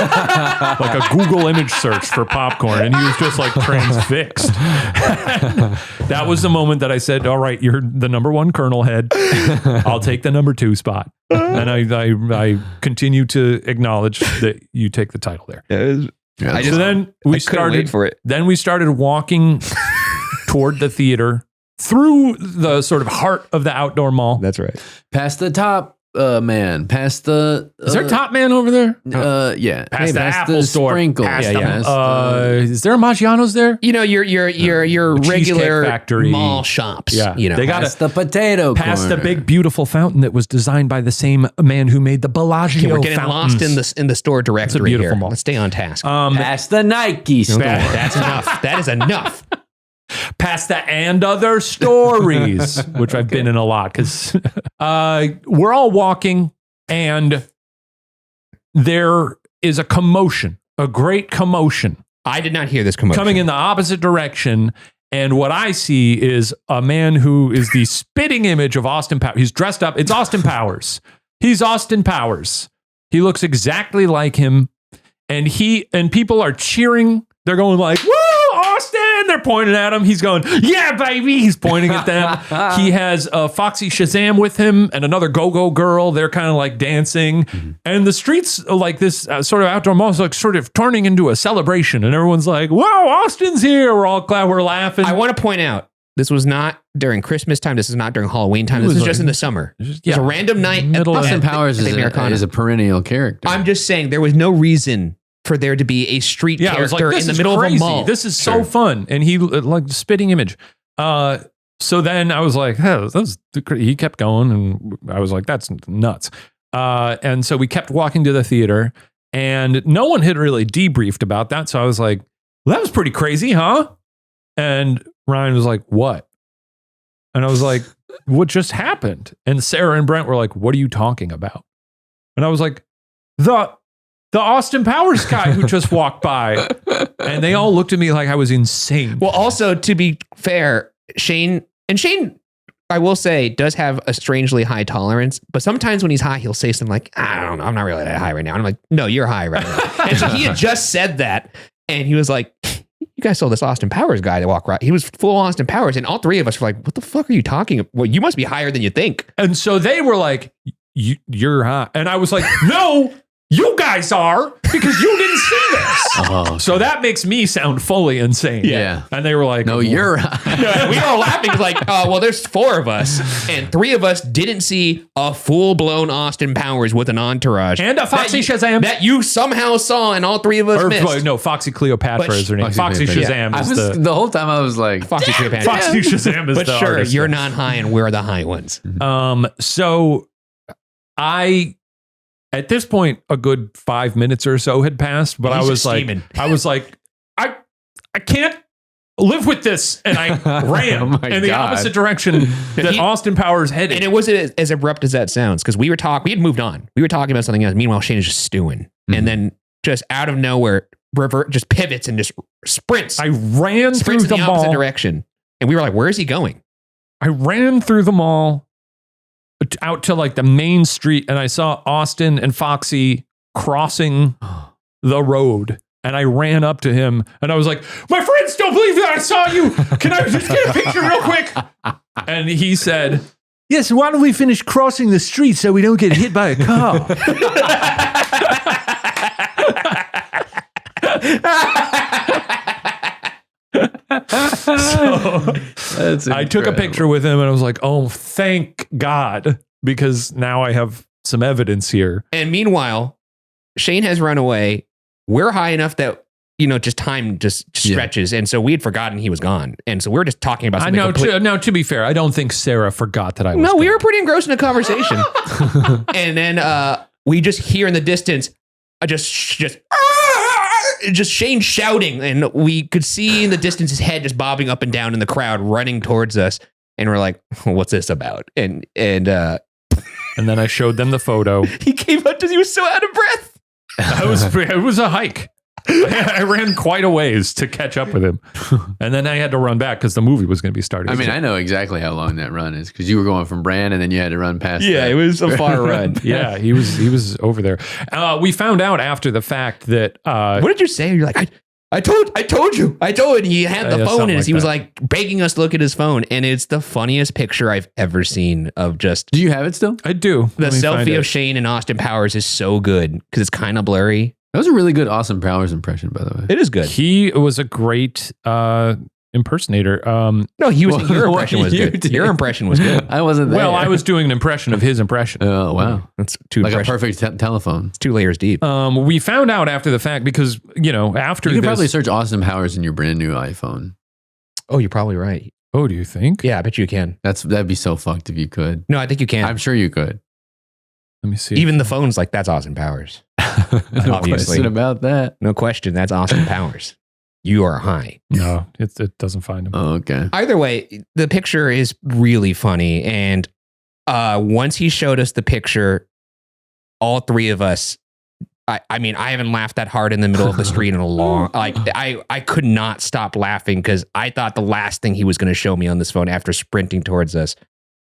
Like a Google image search for popcorn, and he was just like transfixed. That was the moment that I said, "All right, you're the number one Colonel head. I'll take the number 2 spot." And I continue to acknowledge that you take the title there. Then we started walking toward the theater through the sort of heart of the outdoor mall. That's right. Past the top. Man, past the... is there a Top Man over there? Yeah. Past the Apple store. Sprinkle. Is there a Maggiano's there? Your regular Factory mall shops. Yeah. They got the potato past corner. the big, beautiful fountain that was designed by the same man who made the Bellagio we're getting fountains. lost in the store directory. It's a beautiful here. mall. Let's stay on task. Past the Nike store. That's enough. That is enough. Past the and other stories, which I've been in a lot because we're all walking and there is a commotion, a great commotion. I did not hear this commotion. Coming in the opposite direction. And what I see is a man who is the spitting image of Austin Powers. He's dressed up. It's Austin Powers. He's Austin Powers. He looks exactly like him. And people are cheering. They're going like, "Woo, Austin!" They're pointing at him. He's going, "Yeah, baby!" He's pointing at them. He has Foxy Shazam with him and another go-go girl. They're kind of like dancing. Mm-hmm. And the streets, like this sort of outdoor mall, is like sort of turning into a celebration. And everyone's like, "Wow, Austin's here!" We're all glad. We're laughing. I want to point out, this was not during Christmas time. This is not during Halloween time. This is just in the summer. It's a random night. Austin Powers is a perennial character. I'm just saying there was no reason for there to be a street character in the middle of a mall. This is so fun. And he like spitting image. So then I was like, "Oh, he kept going." And I was like, "That's nuts." And so we kept walking to the theater and no one had really debriefed about that. So I was like, "Well, that was pretty crazy, huh?" And Ryan was like, "What?" And I was like, "What just happened?" And Sarah and Brent were like, "What are you talking about?" And I was like, the Austin Powers guy who just walked by." And they all looked at me like I was insane. Well, also, to be fair, Shane, I will say, does have a strangely high tolerance, but sometimes when he's high, he'll say something like, "I don't know, I'm not really that high right now." And I'm like, "No, you're high right now." And so he had just said that, and he was like, "You guys saw this Austin Powers guy to walk right." He was full Austin Powers, and all three of us were like, "What the fuck are you talking about? Well, you must be higher than you think." And so they were like, "You're high." And I was like, "No, You guys are, because you didn't see this. So that makes me sound fully insane. Yeah. And they were like, no, you're Yeah, we were all laughing like, well, there's 4 of us, and 3 of us didn't see a full-blown Austin Powers with an entourage. And a Foxy Shazam. That you somehow saw, and all 3 of us missed. No, Foxy Cleopatra is her name. Foxy Shazam is the whole time I was like, Foxy Cleopatra. Foxy Shazam is but the sure, artist. you're not high, and we're the high ones. So at this point, a good 5 minutes or so had passed, but I was like, I can't live with this, and I ran in the opposite direction that Austin Powers headed. And it wasn't as abrupt as that sounds, because we had moved on. We were talking about something else. Meanwhile, Shane is just stewing, and then just out of nowhere, just pivots and just sprints. I ran through in the opposite mall direction, and we were like, "Where is he going?" I ran through the mall out to like the main street, and I saw Austin and Foxy crossing the road, and I ran up to him, and I was like, "My friends don't believe that I saw you. Can I just get a picture real quick?" And he said, "Yes, why don't we finish crossing the street so we don't get hit by a car?" So I took a picture with him, and I was like, "Oh, thank God," because now I have some evidence here. And meanwhile, Shane has run away. We're high enough that, just time just stretches. And so we had forgotten he was gone. And so we're just talking about something. Now, to be fair, I don't think Sarah forgot that I was No, gone. we were pretty engrossed in a conversation. And then we just hear in the distance, just Shane shouting, and we could see in the distance his head just bobbing up and down in the crowd, running towards us. And we're like, "What's this about?" And then I showed them the photo. He came up because he was so out of breath. It was a hike. I ran quite a ways to catch up with him, and then I had to run back because the movie was going to be starting. I mean, I know exactly how long that run is, because you were going from Brand, and then you had to run past. Yeah, that. it was a far run. Yeah, he was over there. We found out after the fact that. What did you say? You're like, I told you. And he had the phone in his. He was like begging us to look at his phone, and it's the funniest picture I've ever seen of just. Do you have it still? I do. The selfie of Shane and Austin Powers is so good because it's kind of blurry. That was a really good Austin Powers impression, by the way. It is good. He was a great impersonator. No, he was. Your impression was good. Your impression was good. I wasn't there. Well, I was doing an impression of his impression. Oh, wow. That's two like a perfect telephone. It's 2 layers deep. We found out after the fact because, after you could this, probably search Austin Powers in your brand new iPhone. Oh, you're probably right. Oh, do you think? Yeah, I bet you can. That'd be so fucked if you could. No, I think you can. I'm sure you could. Let me see. Even the phone's like, that's Austin Powers. No question about that. No question. That's Austin Powers. You are high. No, it doesn't find him. Oh, okay. Either way, the picture is really funny. And once he showed us the picture, all 3 of us, I mean, I haven't laughed that hard in the middle of the street in a long, I could not stop laughing because I thought the last thing he was going to show me on this phone after sprinting towards us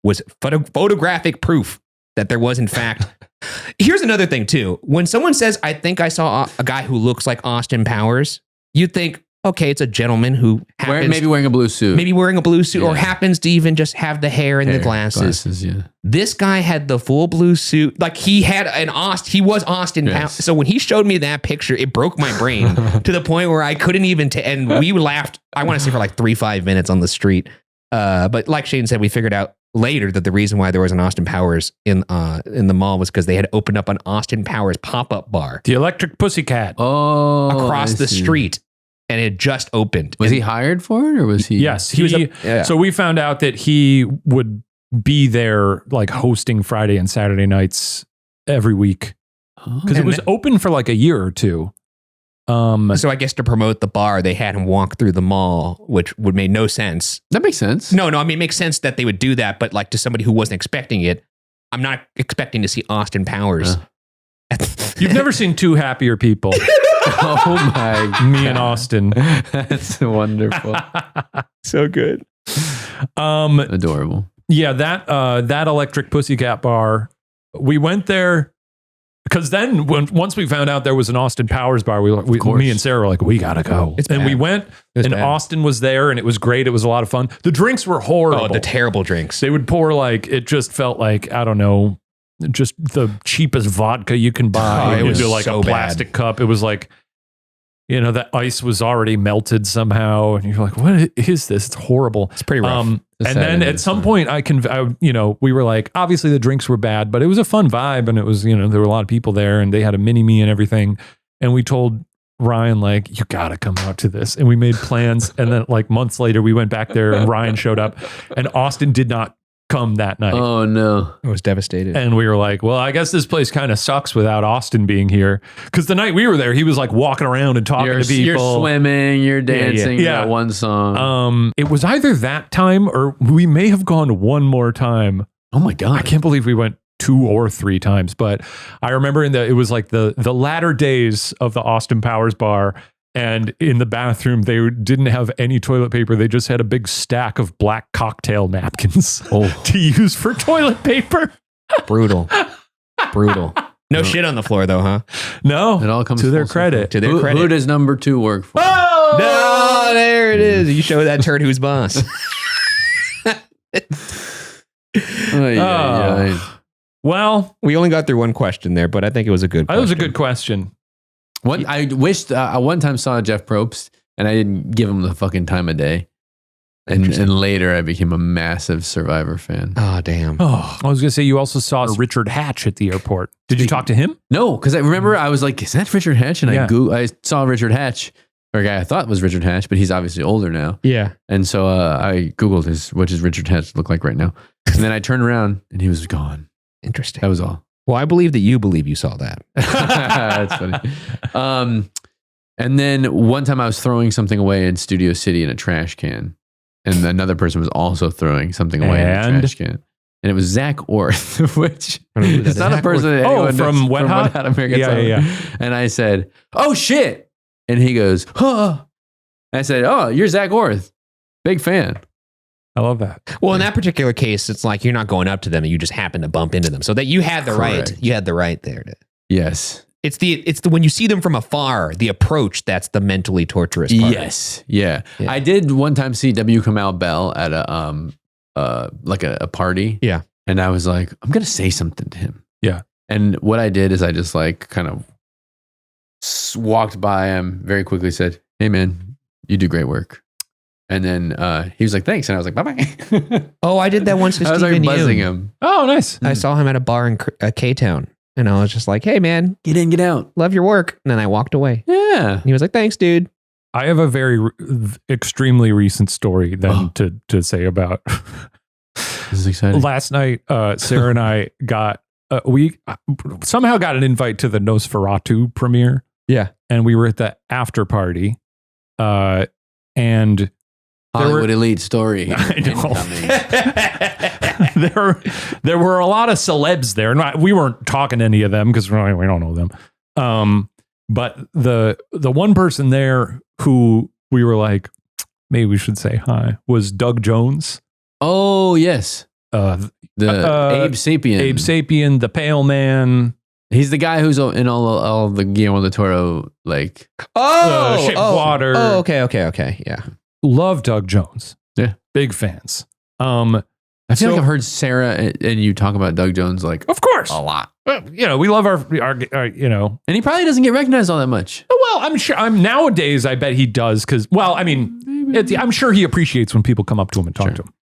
was photographic proof that there was, in fact. Here's another thing, too. When someone says, "I think I saw a guy who looks like Austin Powers," you think, okay, it's a gentleman who happens... Maybe wearing a blue suit. Or happens to even just have the hair and the glasses. Yeah. This guy had the full blue suit. Like, he had he was Austin Powers. So when he showed me that picture, it broke my brain to the point where I couldn't even... and we laughed, I want to say, for like 3-5 minutes on the street. But like Shane said, we figured out later that the reason why there was an Austin Powers in the mall was because they had opened up an Austin Powers pop-up bar. The Electric Pussycat. Across the street. And it just opened. Was he hired for it, or was he? Yes. So we found out that he would be there like hosting Friday and Saturday nights every week. Because it was open for like a year or 2. So I guess to promote the bar, they had him walk through the mall, which would make no sense. That makes sense. No, I mean, it makes sense that they would do that, but like to somebody who wasn't expecting it, I'm not expecting to see Austin Powers. You've never seen 2 happier people. Oh my Me and Austin. That's wonderful. So good. Adorable. Yeah, that Electric Pussycat bar, we went there because then once we found out there was an Austin Powers bar, me and Sarah were like, we gotta go. We went, and Austin was there, and it was great. It was a lot of fun. The drinks were horrible. Oh, the terrible drinks. They would pour it just felt like, I don't know, just the cheapest vodka you can buy into like a plastic cup. It was like, the ice was already melted somehow. And you're like, what is this? It's horrible. It's pretty rough. And then at some point we were like, obviously the drinks were bad, but it was a fun vibe. And it was, there were a lot of people there and they had a mini-me and everything. And we told Ryan, like, you got to come out to this. And we made plans. And then like months later, we went back there and Ryan showed up and Austin did not come that night. Oh no. I was devastated. And we were like, well, I guess this place kind of sucks without Austin being here. Because the night we were there, he was like walking around and talking to people. You're swimming, you're dancing, that one song. It was either that time or we may have gone one more time. Oh my God. I can't believe we went 2 or 3 times. But I remember it was like the latter days of the Austin Powers bar. And in the bathroom, they didn't have any toilet paper. They just had a big stack of black cocktail napkins to use for toilet paper. Brutal. No shit on the floor, though, huh? No. It all comes to their credit. To their credit. Who does number 2 work for? Oh! No, there it is. You show that turd who's boss. Well, we only got through one question there, but I think it was a good question. That was a good question. I wished I one time saw Jeff Probst and I didn't give him the fucking time of day. And later I became a massive Survivor fan. Oh, damn. Oh, I was going to say you also saw Richard Hatch at the airport. Did you talk to him? No, because I remember I was like, is that Richard Hatch? And I saw Richard Hatch, or a guy I thought was Richard Hatch, but he's obviously older now. Yeah. And so I Googled what does Richard Hatch look like right now? And then I turned around and he was gone. Interesting. That was all. Well, I believe that you believe you saw that. That's funny. And then one time I was throwing something away in Studio City in a trash can. And another person was also throwing something away in a trash can. And it was Zach Orth, which is not a person that from Wet Hot American Summer. Yeah. And I said, oh shit. And he goes, huh. And I said, oh, you're Zach Orth. Big fan. I love that. Well, in that particular case, it's like you're not going up to them and you just happen to bump into them. So that you had the right. You had the right there. Yes. It's the when you see them from afar, the approach, that's the mentally torturous part. Yes. Yeah. I did one time see W. Kamau Bell at a party. Yeah. And I was like, I'm going to say something to him. Yeah. And what I did is I just like kind of walked by him, very quickly said, hey man, you do great work. And then he was like, thanks. And I was like, bye-bye. Oh, I did that once to Stephen I was like buzzing Yoon. him. Oh, nice. I saw him at a bar in K-Town. And I was just like, hey, man. Get in, get out. Love your work. And then I walked away. Yeah. And he was like, thanks, dude. I have a very extremely recent story then to say about. This is exciting. Last night, Sarah and I we somehow got an invite to the Nosferatu premiere. Yeah. And we were at the after party. And Hollywood elite story. I know. there were a lot of celebs there. We weren't talking to any of them because we don't know them. But the one person there who we were like, maybe we should say hi, was Doug Jones. Oh, yes. The Abe Sapien. Abe Sapien, the Pale Man. He's the guy who's in all the Guillermo del Toro, like... Shape of Water. Oh, okay. Yeah. Love Doug Jones. Yeah. Big fans. I feel like I've heard Sarah and you talk about Doug Jones like... Of course. A lot. Well, we love our. And he probably doesn't get recognized all that much. Well, I'm sure. Nowadays, I bet he does because, I'm sure he appreciates when people come up to him and talk to him.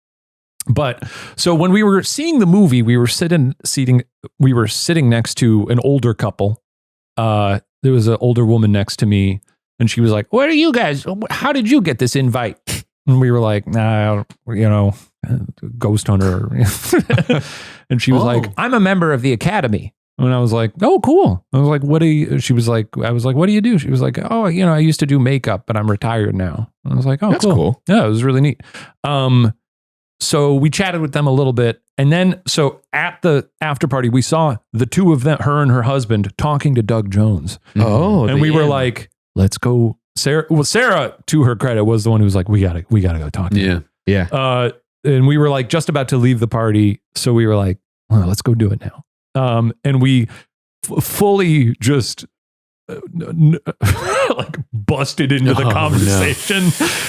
But so when we were seeing the movie, we were sitting next to an older couple. There was an older woman next to me, and she was like, "What are you guys? How did you get this invite?" And we were like, "Nah, ghost hunter." And she was like, "I'm a member of the Academy." And I was like, "Oh, cool." I was like, "What do you?" She was like, "I was like, what do you do?" She was like, "Oh, I used to do makeup, but I'm retired now." And I was like, "Oh, that's cool. Yeah, it was really neat." So we chatted with them a little bit. And then, so at the after party, we saw the two of them, her and her husband, talking to Doug Jones. Oh, and we were like, let's go. Sarah, to her credit, was the one who was like, we gotta go talk to him. Yeah. And we were like just about to leave the party. So we were like, well, let's go do it now. And we fully just like busted into the conversation.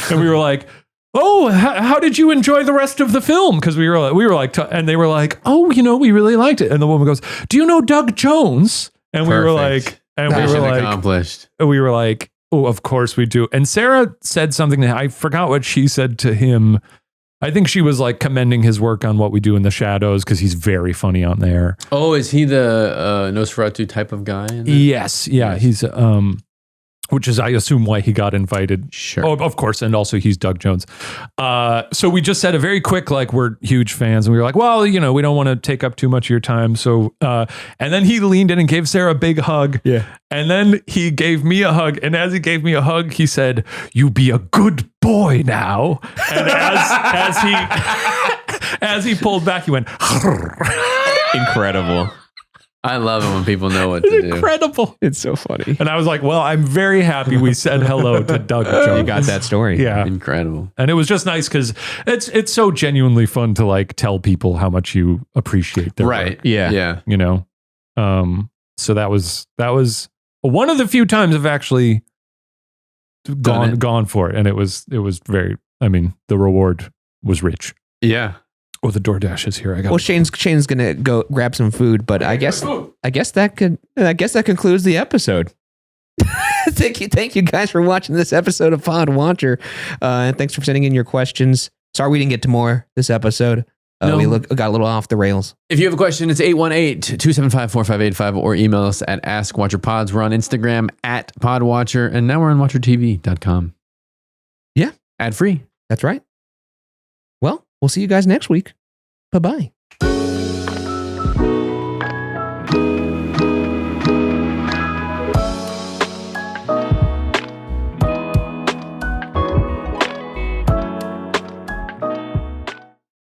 And we were like, oh, how did you enjoy the rest of the film? Because we were like, and they were like, oh, we really liked it. And the woman goes, do you know Doug Jones? And we were like, accomplished. We were like, oh, of course we do. And Sarah said something that I forgot what she said to him. I think she was like commending his work on What We Do in the Shadows because he's very funny on there. Oh, is he the Nosferatu type of guy? Yes. Yeah. He's, which is, I assume, why he got invited. Sure. Oh, of course. And also he's Doug Jones. So we just said a very quick, like, we're huge fans. And we were like, well, we don't want to take up too much of your time. So, and then he leaned in and gave Sarah a big hug. Yeah. And then he gave me a hug. And as he gave me a hug, he said, you be a good boy now. And as he pulled back, he went, incredible. I love it when people know what to do. Incredible. It's so funny. And I was like, well, I'm very happy we said hello to Doug Jones. You got that story. Yeah. Incredible. And it was just nice because it's so genuinely fun to like tell people how much you appreciate their work. Yeah. So that was one of the few times I've actually gone for it. And it was very, the reward was rich. Yeah. Oh, the DoorDash is here. Well, Shane's gonna go grab some food, but I guess that concludes the episode. Thank you guys for watching this episode of Pod Watcher, and thanks for sending in your questions. Sorry we didn't get to more this episode. We got a little off the rails. If you have a question, it's 818-275-4585 or email us at AskWatcherPods. We're on Instagram at PodWatcher, and now we're on WatcherTV.com. Yeah, ad free. That's right. Well, we'll see you guys next week. Bye-bye.